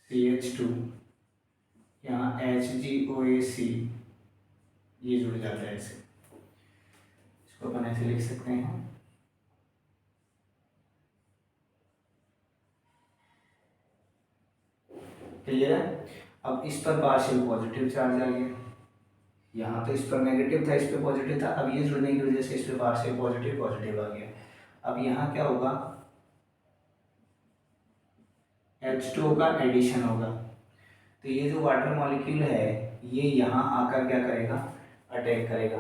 CH2 यहाँ HgOAC, ये जुड़ जाता है ऐसे, इसको अपन ऐसे लिख सकते हैं। क्लियर है। अब इस पर पार्शियल पॉजिटिव चार्ज आ गया, यहाँ तो इस पर नेगेटिव था, इस पर पॉजिटिव था, अब ये जुड़ने की वजह से इस पर पार्शियल पॉजिटिव पॉजिटिव आ गया। अब यहाँ क्या होगा, H2O का एडिशन होगा, तो ये जो वाटर मॉलिक्यूल है ये यहाँ आकर क्या करेगा, अटैक करेगा,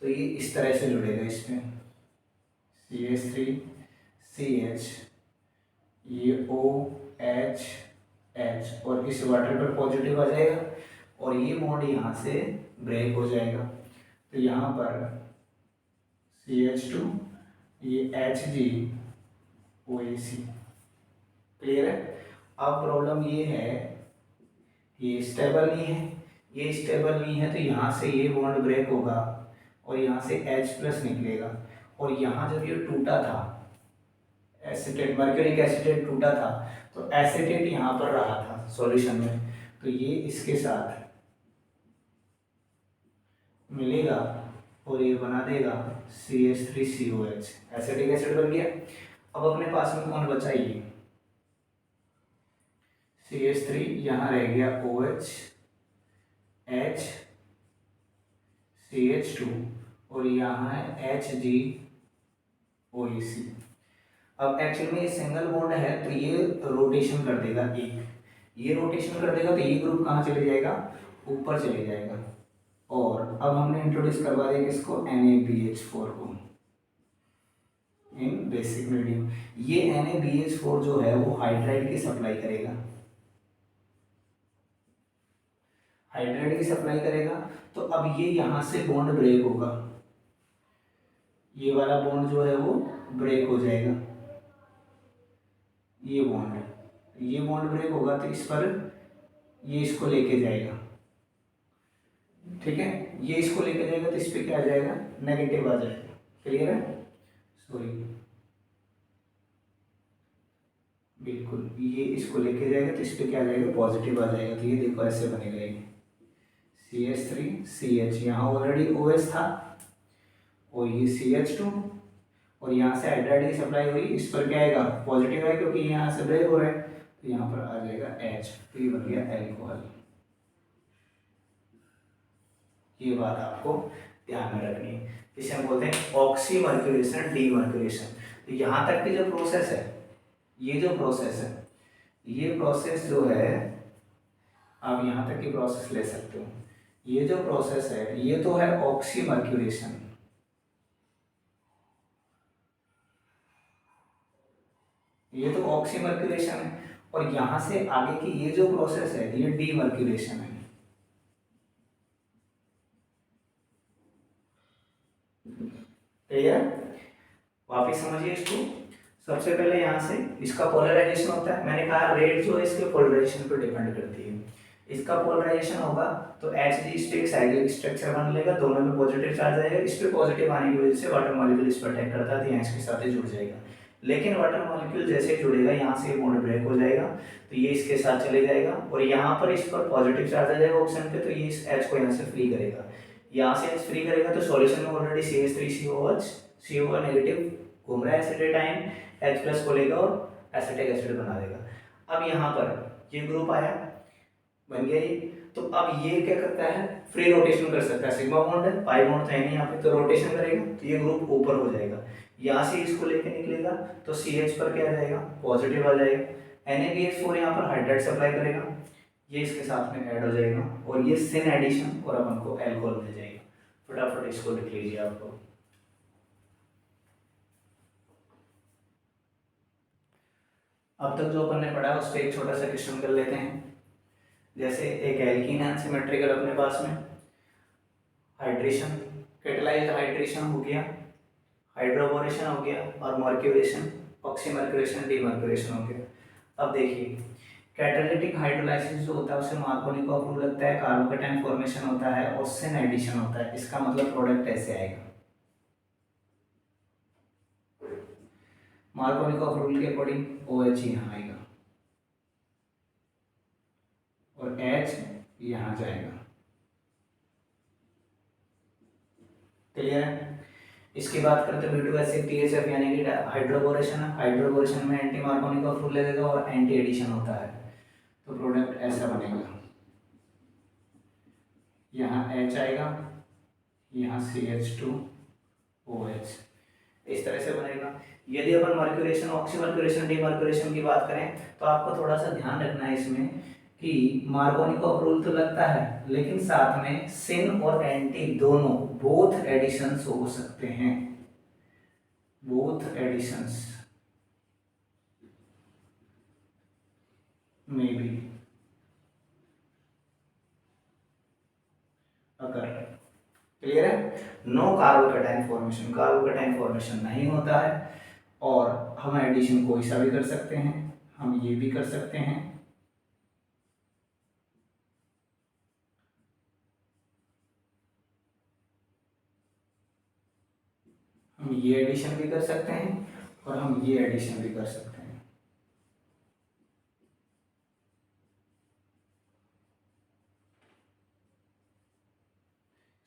तो ये इस तरह से जुड़ेगा इसमें CH3 CH, ये OH H और इस वाटर पर पॉजिटिव आ जाएगा और ये बॉन्ड यहाँ से ब्रेक हो जाएगा, तो यहाँ पर CH2 ये HgOAC, क्लियर है। अब प्रॉब्लम ये है, ये स्टेबल नहीं है, ये स्टेबल नहीं है, तो यहाँ से ये बॉन्ड ब्रेक होगा और यहाँ से H प्लस निकलेगा, और यहाँ जब ये टूटा था एसीटेट, मर्क्यूरिक एसीटेट टूटा था, तो एसीटेट यहाँ पर रहा था सॉल्यूशन में, तो ये इसके साथ मिलेगा और ये बना देगा CH3COH, एसिटिक एसिड बन गया। अब अपने पास में कौन बचा, ये CH3, यहाँ रह गया OH H CH2 और यहाँ है HgOEC। अब एक्चुअली में ये सिंगल बॉन्ड है तो ये रोटेशन कर देगा, ये रोटेशन कर देगा, तो ये ग्रुप कहाँ चले जाएगा, ऊपर चले जाएगा। और अब हमने इंट्रोड्यूस करवा दिया किसको, NaBH4 को इन बेसिक मीडियम। ये NaBH4 जो है वो हाइड्राइड की सप्लाई करेगा, हाइड्राइड की सप्लाई करेगा। तो अब ये यहाँ से बॉन्ड ब्रेक होगा, ये वाला बॉन्ड जो है वो ब्रेक हो जाएगा, ये बॉन्ड ब्रेक होगा, तो इस पर ये इसको लेके जाएगा, ठीक है, ये इसको लेके जाएगा, तो इस पर क्या आ जाएगा, नेगेटिव आ जाएगा, क्लियर है। सॉरी, बिल्कुल, ये इसको लेके जाएगा तो इस पर क्या आ जाएगा, पॉजिटिव आ जाएगा, तो ये देखो ऐसे बनेगा, ये CH3 CH, यहाँ ऑलरेडी OH था और ये CH2 और यहाँ से हाइड्राइड की सप्लाई हुई, इस पर क्या आएगा, पॉजिटिव है, क्योंकि यहाँ से ब्रेक हो रहा है, तो यहाँ पर आ जाएगा H, तो ये बन गया एल्कोहल। ये बात आपको ध्यान में रखनी है, इसे हम बोलते हैं ऑक्सीमर्क्यूरेशन डीमर्क्यूरेशन। तो यहाँ तक की जो प्रोसेस है, ये जो प्रोसेस है, ये प्रोसेस जो है, आप यहाँ तक की प्रोसेस ले सकते हो, ये जो प्रोसेस है ये तो है ऑक्सीमर्क्यूरेशन, ये तो ऑक्सीमर्क्यूरेशन है, और यहाँ से आगे की ये जो प्रोसेस है ये डीमर्क्यूरेशन है। क्लियर, वापिस समझिए इसको। सबसे पहले यहाँ से इसका पोलराइजेशन होता है, मैंने कहा रेट जो है इसके पोलराइजेशन पर डिपेंड करती है। इसका पोलराइजेशन होगा तो Hg स्टिक साइक्लिक स्ट्रक्चर बन लेगा, दोनों में पॉजिटिव चार्ज आएगा, इस पे पॉजिटिव आने की वजह से वाटर मॉलिक्यूल इस पर अटैक करता है, तो यहाँ इसके साथ ही जुड़ जाएगा। लेकिन वाटर मॉलिक्यूल जैसे जुड़ेगा यहाँ से बॉन्ड ब्रेक हो जाएगा, तो ये इसके साथ चले जाएगा और यहाँ पर इस पर पॉजिटिव चार्ज आ जाएगा ऑप्शन पे, तो ये इस H को यहाँ से फ्री करेगा, यहाँ से H फ्री करेगा, तो सॉल्यूशन में ऑलरेडी CH3COH CO नेगेटिव घूम रहा है एसिटेट आयन, H प्लस को लेगा और एसिटिक एसिड बना देगा। अब यहाँ पर ये ग्रुप आया, बन गया ये, तो अब ये क्या करता है, फ्री रोटेशन कर सकता है, सिग्मा बॉन्ड है, पाई बॉन्ड तो है नहीं यहाँ पे, तो रोटेशन करेगा तो ये ग्रुप ऊपर हो जाएगा, यहाँ से इसको लेके निकलेगा तो CH पर क्या आ जाएगा, पॉजिटिव आ जाएगा। NaBH4 यहाँ पर हाइड्राइड सप्लाई करेगा, ये इसके साथ में ऐड हो जाएगा और ये सिन एडिशन और अपन को एल्कोहल मिल जाएगा। फटाफट इसको लिख लीजिए आपको। अब तक जो अपन ने पढ़ा उस पर एक छोटा सा क्वेश्चन कर लेते हैं। जैसे एक एल्कीन है अनसिमेट्रिकल अपने पास में, हाइड्रेशन कैटलाइज्ड हाइड्रेशन हो गया, हाइड्रोबोरेशन हो गया और मर्क्यूरेशन, ऑक्सीमर्क्यूरेशन, डीमर्क्यूरेशन हो गया। अब देखिए कैटालिटिक हाइड्रोलाइसिस जो होता है उससे मार्कोनिकॉफ रूल लगता है, कार्बोकेटाइन फॉर्मेशन होता है और सिन एडिशन होता है। इसका मतलब प्रोडक्ट ऐसे आएगा, मार्कोनिकॉफ रूल के अकॉर्डिंग OH यहाँ आएगा और H यहाँ जाएगा। क्लियर है? इसकी बात करते हैं B2H6 THF यानी कि हाइड्रोबोरेशन है। हाइड्रोबोरेशन में एंटी मार्कोनिकॉफ रूल लगेगा और एंटी एडिशन होता है, तो प्रोडक्ट ऐसा बनेगा, यहाँ H आएगा, यहाँ CH2OH, इस तरह से बनेगा। यदि अपन मर्क्यूरेशन, ऑक्सीमर्क्यूरेशन, डीमर्क्यूरेशन की बात करें तो आपको थोड़ा सा ध्यान रखना है इसमें कि मार्कोनिकॉफ रूल तो लगता है लेकिन साथ में सिन और एंटी दोनों बोथ एडिशंस हो सकते हैं, बोथ एडिशंस में भी अगर। क्लियर है? No carbocation formation, carbocation formation नहीं होता है और हम एडिशन कोई सा भी कर सकते हैं, हम ये भी कर सकते हैं, हम ये एडिशन भी कर सकते हैं और हम ये एडिशन भी कर सकते हैं।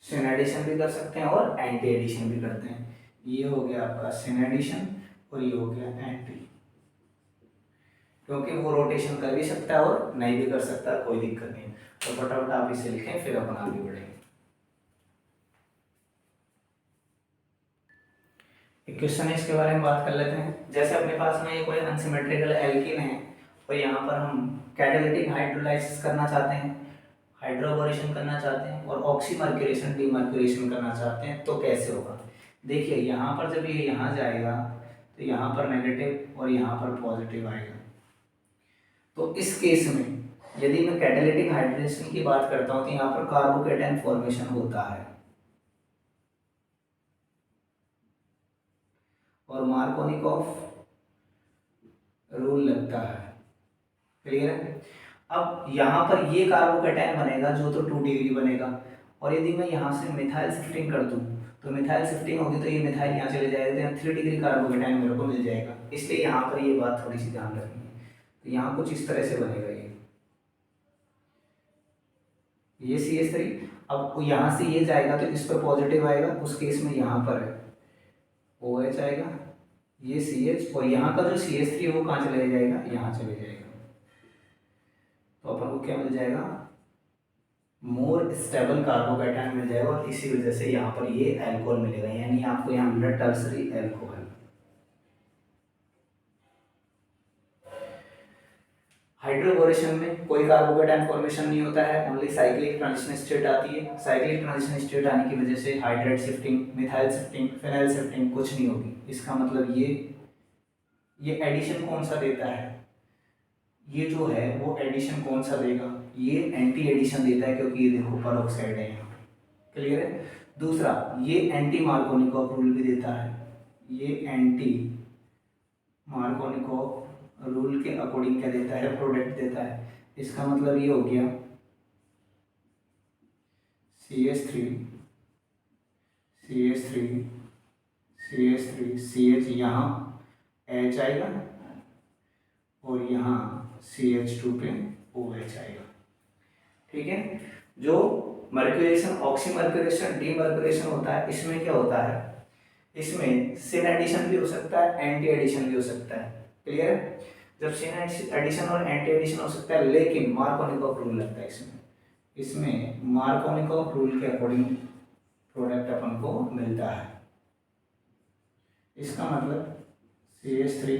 सिन एडिशन भी कर सकते हैं और एंटी एडिशन भी करते हैं। ये हो गया आपका सिन एडिशन और ये हो गया एंटी, क्योंकि वो रोटेशन कर भी सकता है और नहीं भी कर सकता, कोई दिक्कत नहीं। तो फटाफट आप इसे लिखें फिर अपन आगे बढ़ेंगे। एक क्वेश्चन है इसके बारे में बात कर लेते हैं। जैसे अपने पास में कोई अनसिमेट्रिकल एल्कीन है और यहाँ पर हम कैटालिटिक हाइड्रोलाइसिस करना चाहते हैं, हाइड्रोबोरेशन करना चाहते हैं और ऑक्सीमर्क्यूरेशन, डीमर्क्यूरेशन करना चाहते हैं, तो कैसे होगा? देखिए यहाँ पर जब ये यहाँ जाएगा तो यहाँ पर नेगेटिव और यहाँ पर पॉजिटिव आएगा। तो इस केस में यदि मैं कैटालिटिक हाइड्रेशन की बात करता हूँ तो यहाँ पर कार्बोकेटाइन फॉर्मेशन होता है और मार्कोनिकॉफ रूल लगता है। क्लियर है? अब यहाँ पर ये कार्बोकेटाइन बनेगा जो तो 2 डिग्री बनेगा और यदि मैं यहाँ से मिथाइल शिफ्टिंग कर दूँ तो मिथाइल शिफ्टिंग होगी तो ये मिथाइल यहाँ चले जाएगा तो यहाँ 3 डिग्री कार्बोकेटाइन मेरे को मिल जाएगा। इसलिए यहाँ पर ये बात थोड़ी सी ध्यान रखनी है। तो यहाँ कुछ इस तरह से बनेगा ये CH3। अब यहाँ से ये जाएगा तो इस पर पॉजिटिव आएगा, उस केस में यहाँ पर है OH आएगा, ये CH और यहाँ का जो CH3 है वो कहाँ चले जाएगा? यहाँ चले जाएगा। तो अपन को क्या मिल जाएगा? मोर स्टेबल कार्बोकेटाइन मिल जाएगा और इसी वजह से यहाँ पर ये एल्कोहल मिलेगा, यानी आपको यहाँ मिला टर्सरी एल्कोहल। हाइड्रोबोरेशन में कोई कार्बोकेटाइन फॉर्मेशन नहीं होता है, ओनली साइक्लिक ट्रांजिशन स्टेट आती है। साइक्लिक ट्रांजिशन स्टेट आने की वजह से hydrate shifting, methyl shifting, phenyl shifting कुछ नहीं होगी। इसका मतलब ये एडिशन कौन सा देता है? ये जो है वो एडिशन कौन सा देगा? ये एंटी एडिशन देता है, क्योंकि ये देखो परोक्साइड है यहाँ। क्लियर है? दूसरा, ये एंटी मार्कोनिकॉफ रूल भी देता है, ये एंटी मार्कोनिकॉफ रूल के अकॉर्डिंग क्या देता है? प्रोडक्ट देता है। इसका मतलब ये हो गया CH3 CH3 CH3 CH, यहाँ H आएगा और यहाँ CH2 पे OH आएगा। ठीक है? जो मर्क्यूरेशन, ऑक्सीमर्क्यूरेशन, डीमर्क्यूरेशन होता है, इसमें क्या होता है? इसमें सिन एडिशन भी हो सकता है, एंटी एडिशन भी हो सकता है। क्लियर है? जब सिन एडिशन और एंटी एडिशन हो सकता है लेकिन मार्कोनिकॉफ रूल लगता है इसमें मार्कोनिकॉफ रूल के अकॉर्डिंग प्रोडक्ट अपन को मिलता है। इसका मतलब CH3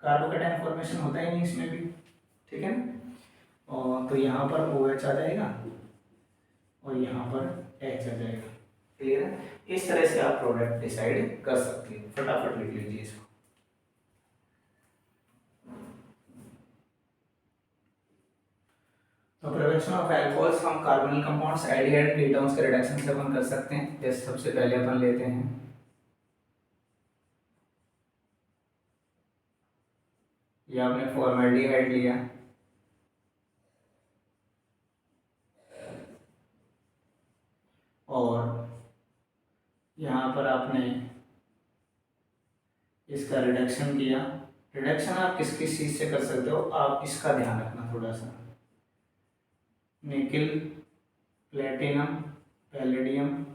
कार्बोकेटाइन फॉर्मेशन होता ही नहीं इसमें भी, ठीक है ना। और तो यहाँ पर OH आ जाएगा और यहाँ पर H आ जाएगा। क्लियर है। इस तरह से आप प्रोडक्ट डिसाइड कर सकते हैं। फटाफट लिख लीजिए इसको। तो prevention of alcohols from carbonyl compounds, aldehyde ketones के रिडक्शन से अपन कर सकते हैं। जैसे सबसे पहले अपन लेते हैं, ये आपने फॉर्मेल्डिहाइड लिया, और यहाँ पर आपने इसका रिडक्शन किया। रिडक्शन आप किस किस चीज़ से कर सकते हो, आप इसका ध्यान रखना थोड़ा सा। निकिल, प्लेटिनम, पैलेडियम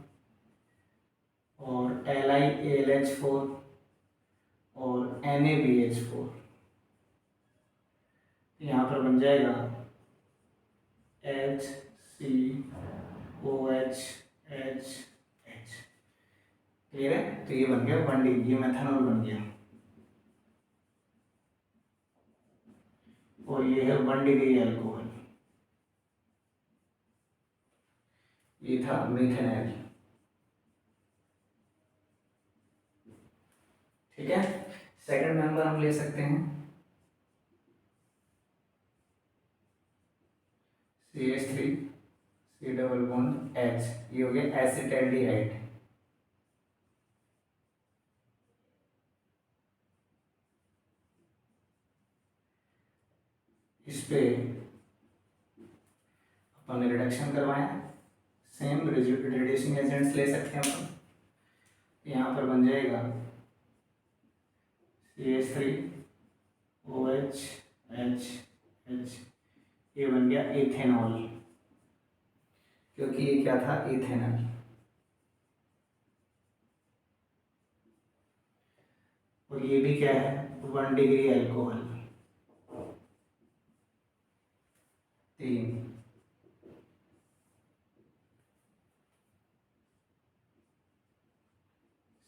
और LiAlH4 और NaBH4, यहाँ पर बन जाएगा HCOHH। क्लियर है। तो ये बन गया 1D, ये मेथनॉल बन गया, और ये है 1 डिग्री अल्कोहल, ये था मिथेनॉल। ठीक है। सेकंड मेंबर हम ले सकते हैं CH3 C double bond H, ये हो गया एसिटाल्डिहाइड। इस पे अपन ने रिडक्शन करवाया। सेम रिड्यूसिंग एजेंट्स ले सकते हैं अपन। यहाँ पर बन जाएगा CH3OH H, ये बन गया इथेनॉल, क्योंकि ये क्या था, इथेनॉल। और ये भी क्या है, 1 degree alcohol. 3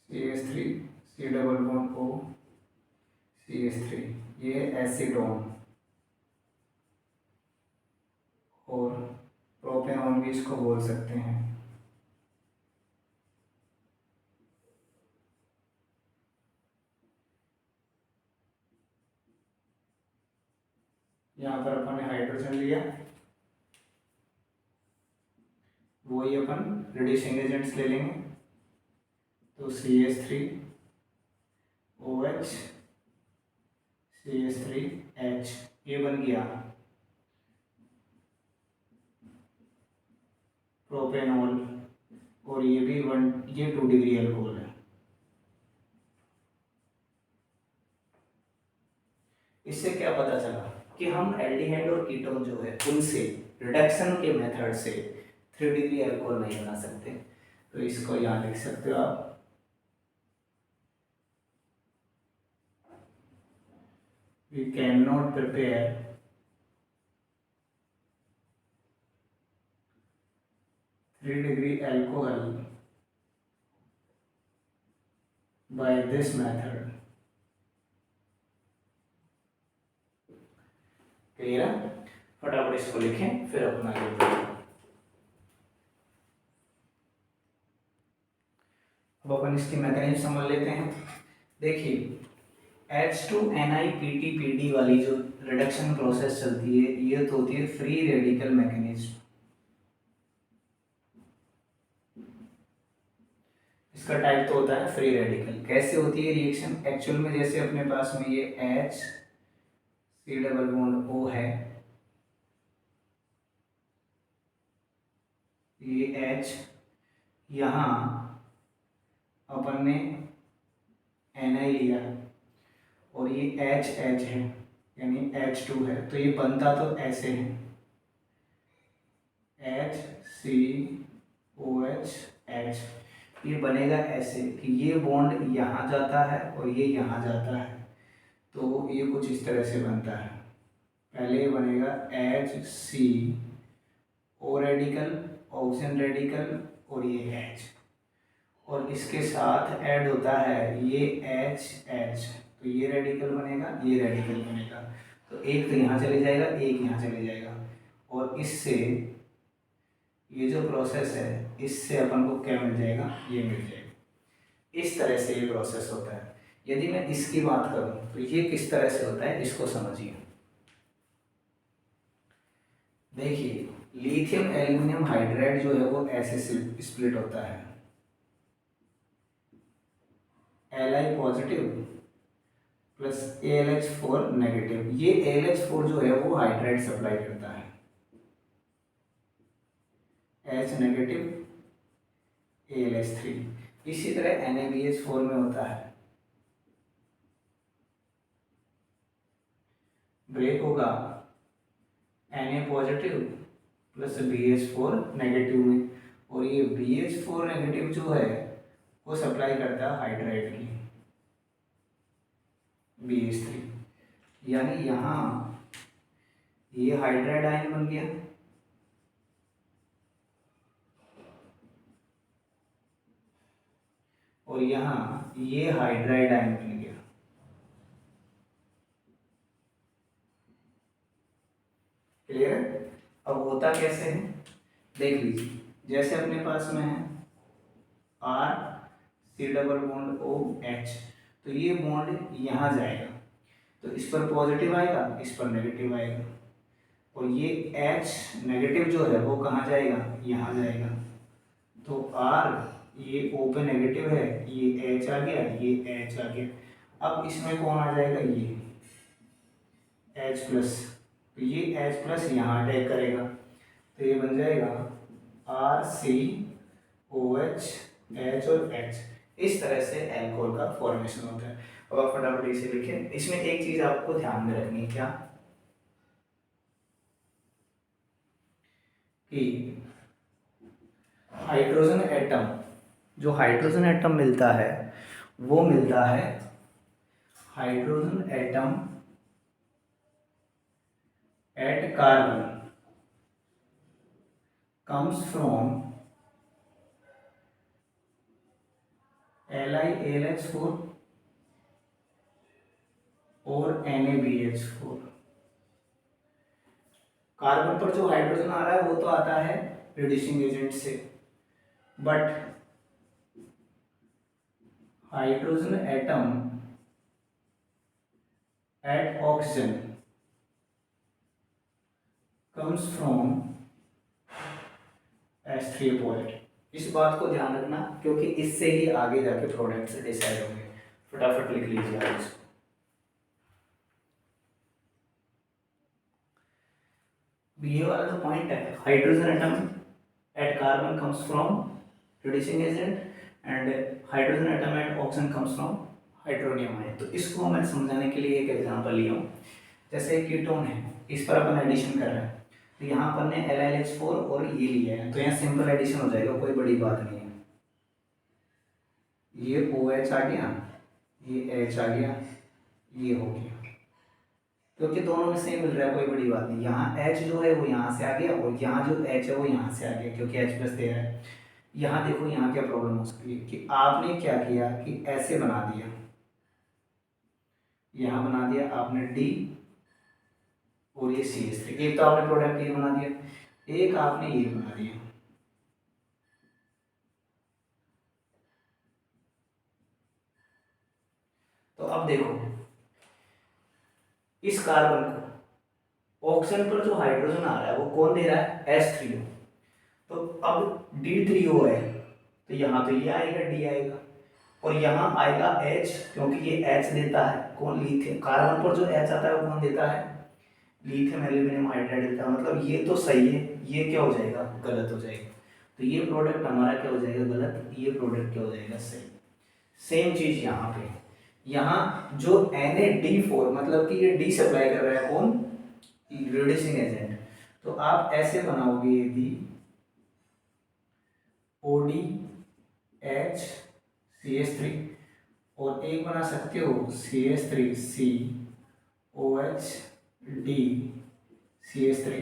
CH3 C double bond O CH3, ये एसीटोन, और प्रोपेनॉन भी इसको बोल सकते हैं। यहाँ पर अपन ने हाइड्रोजन लिया, वही अपन रिड्यूसिंग एजेंट्स ले लेंगे। तो CH3OH CH3H, ये बन गया प्रोपेनॉल, और ये भी 2 डिग्री अल्कोहल है। इससे क्या पता चला कि हम एल्डिहाइड और कीटोन जो है उनसे रिडक्शन के मेथड से 3 डिग्री अल्कोहल नहीं बना सकते। तो इसको यहाँ लिख सकते हो आप, we cannot prepare 3 degree alcohol by this method। Clear है। फटाफट इसको लिखें, फिर अपना आगे बढ़ें। अब अपन इसकी मैकेनिज्म समझ लेते हैं। देखिए, H2NiPtPd वाली जो रिडक्शन प्रोसेस चलती है, ये तो होती है फ्री रेडिकल मैकेनिज्म। इसका टाइप तो होता है फ्री रेडिकल। कैसे होती है रिएक्शन एक्चुअल में, जैसे अपने पास में ये H C double bond O है, ये H, यहाँ अपन ने Ni लिया और ये H है, यानी H2 है, तो ये बनता तो ऐसे है HCOH H। ये बनेगा ऐसे कि ये बॉन्ड यहाँ जाता है और ये यहाँ जाता है, तो ये कुछ इस तरह से बनता है। पहले ये बनेगा HCO रेडिकल, ऑक्सीजन रेडिकल, और ये H, और इसके साथ ऐड होता है ये HH, तो ये रेडिकल बनेगा, ये रेडिकल बनेगा। तो एक तो यहाँ चले जाएगा, एक यहाँ चले जाएगा, और इससे ये जो प्रोसेस है इससे अपन को क्या मिल जाएगा, ये मिल जाएगा। इस तरह से ये प्रोसेस होता है। यदि मैं इसकी बात करूं तो ये किस तरह से होता है इसको समझिए। देखिए लिथियम एल्यूमिनियम हाइड्राइड जो है वो ऐसे स्प्लिट होता है, Li positive plus AlH4 negative. ये AlH4 जो है वो हाइड्राइड सप्लाई करता है, H नेगेटिव AlH3। इसी तरह NaBH4 में होता है, ब्रेक होगा Na positive plus BH4 negative में, और ये BH4 नेगेटिव जो है वो सप्लाई करता है हाइड्राइड की BH3। यानी यहाँ ये हाइड्राइड आयन बन गया, और यहाँ ये हाइड्राइड आयन बन गया। क्लियर? अब होता कैसे है देख लीजिए। जैसे अपने पास में है R≡COOH, तो ये बॉन्ड यहाँ जाएगा तो इस पर पॉजिटिव आएगा, इस पर नेगेटिव आएगा, और ये H नेगेटिव जो है वो कहाँ जाएगा, यहाँ जाएगा। तो R ये O पे नेगेटिव है, ये H आ गया, ये H आ गया। अब इसमें कौन आ जाएगा, ये H प्लस, तो ये H प्लस यहाँ अटैक करेगा, तो ये बन जाएगा RCOH H और H। इस तरह से एल्कोहल का फॉर्मेशन होता है। अब आप फटाफट इसे लिखें। इसमें एक चीज आपको ध्यान में रखनी है, क्या कि हाइड्रोजन एटम, जो हाइड्रोजन एटम मिलता है वो मिलता है hydrogen atom at carbon comes from LiAlH4 और NaBH4। कार्बन पर जो हाइड्रोजन आ रहा है वो तो आता है रिड्यूसिंग एजेंट से, but hydrogen atom at oxygen comes from H3 इस बात को ध्यान रखना, क्योंकि इससे ही आगे जाके प्रोडक्ट्स डिसाइड होंगे। फटाफट लिख लीजिए आप इसको। ये वाला जो पॉइंट है, hydrogen atom at carbon comes from reducing agent and hydrogen atom at oxygen comes from hydronium ion. तो इसको मैं समझाने के लिए एक एग्जांपल लिया हूँ। जैसे कीटोन है, इस पर अपन एडिशन कर रहे हैं, तो यहाँ पर ने LiLH4 और ये लिया है, तो यहाँ सिंपल एडिशन हो जाएगा, कोई बड़ी बात नहीं है। ये OH आ गया, ये H आ गया, ये हो गया, क्योंकि दोनों में सेम मिल रहा है, कोई बड़ी बात नहीं। यहाँ H जो है वो यहाँ से आ गया, और यहाँ जो H है वो यहाँ से आ गया, क्योंकि H प्लस दे रहा है। यहाँ देखो यहाँ क्या प्रॉब्लम हो सकती है कि आपने क्या किया कि ऐसे बना दिया, यहाँ बना दिया आपने D और ये CH3। एक तो आपने प्रोडक्ट ये बना दिया, एक आपने ये बना दिया। तो अब देखो इस कार्बन को ऑक्सीजन पर जो हाइड्रोजन आ रहा है वो कौन दे रहा है, H3O। तो अब D3O है, तो यहाँ तो ये आएगा, D आएगा, और यहाँ आएगा H, क्योंकि ये H देता है कौन, लिथियम। कार्बन पर जो H आता है वो कौन देता है, लिथियम एल्यूमिनियम हाइड्राइड देता है। मतलब ये तो सही है, ये क्या हो जाएगा, गलत हो जाएगा। तो ये प्रोडक्ट हमारा क्या हो जाएगा, गलत, ये प्रोडक्ट क्या हो जाएगा, सही। सेम चीज यहाँ पे, यहाँ जो Na-D4 मतलब कि ये D सप्लाई कर रहा है कौन, रिड्यूसिंग एजेंट। तो आप ऐसे बनाओगे, यदि ODH CH3, और एक बना सकते हो CH3COH D CH3।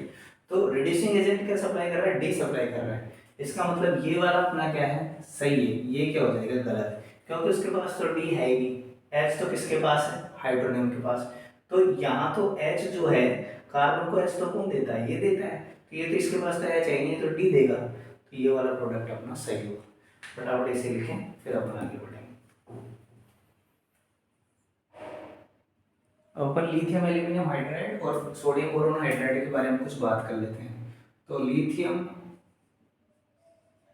तो रिड्यूसिंग एजेंट क्या सप्लाई कर रहा है, D सप्लाई कर रहा है। इसका मतलब ये वाला अपना क्या है, सही है, ये क्या हो जाएगा, गलत, क्योंकि उसके पास तो D है ही नहीं। H तो किसके पास है, हाइड्रोनियम के पास। तो यहाँ तो H जो है, कार्बन को H तो कौन देता है, ये देता है, तो ये तो इसके पास तो H है ही नहीं, तो D देगा, तो ये वाला प्रोडक्ट अपना सही होगा। फटाफट इसे लिखें, फिर अपन आगे बढ़ेंगे। अब अपन लिथियम एल्यूमिनियम हाइड्राइड और सोडियम बोरोन हाइड्राइड के बारे में कुछ बात कर लेते हैं। तो लिथियम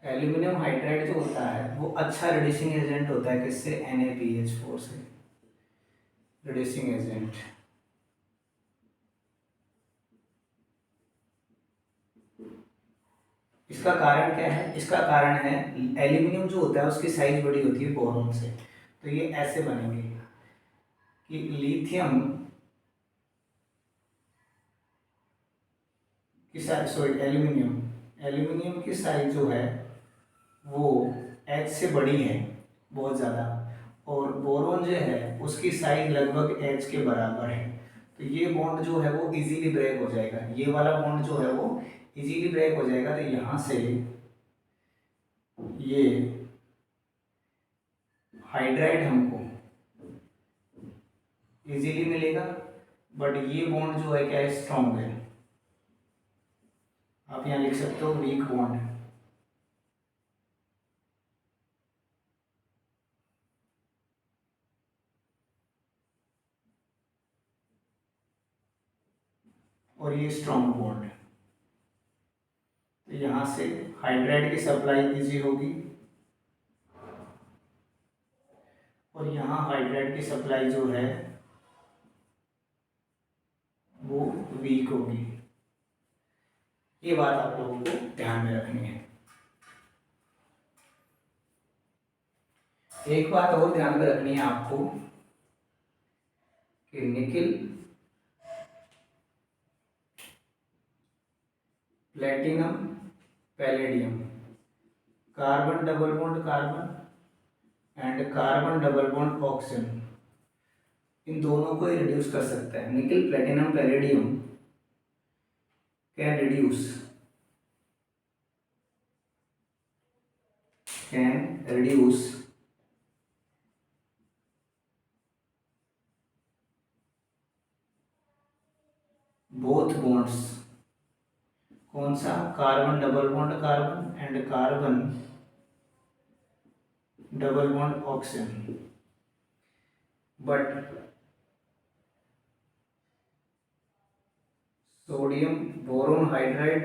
एल्यूमिनियम हाइड्राइड जो होता है वो अच्छा रिड्यूसिंग एजेंट होता है, किससे, NaBH4 से, रिड्यूसिंग एजेंट। इसका कारण क्या है, इसका कारण है एल्यूमिनियम जो होता है उसकी साइज बड़ी होती है बोरोन से, तो ये ऐसे बनेंगे कि लिथियम की साइज, सॉरी एल्यूमिनियम की साइज जो है वो H से बड़ी है बहुत ज़्यादा, और बोरोन जो है उसकी साइज लगभग H के बराबर है, तो ये बॉन्ड जो है वो इजीली ब्रेक हो जाएगा, ये वाला बॉन्ड जो है वो इजीली ब्रेक हो जाएगा, तो यहाँ से ये हाइड्राइड हमको इजीली मिलेगा, बट ये बॉन्ड जो है क्या है, स्ट्रॉन्ग है। आप यहाँ लिख सकते हो वीक बॉन्ड। और ये स्ट्रॉन्ग बॉन्ड, तो यहाँ से हाइड्राइड की सप्लाई इजी होगी, और यहाँ हाइड्राइड की सप्लाई जो है वो वीक होगी। ये बात आप लोगों को ध्यान में रखनी है। एक बात और ध्यान में रखनी है आपको कि nickel, platinum, palladium, carbon double bond carbon and carbon double bond oxygen, इन दोनों को ही रिड्यूस कर सकता है। Nickel, platinum, palladium can reduce both bonds, कौन सा, carbon double bond carbon and carbon double bond oxygen, but sodium boron hydride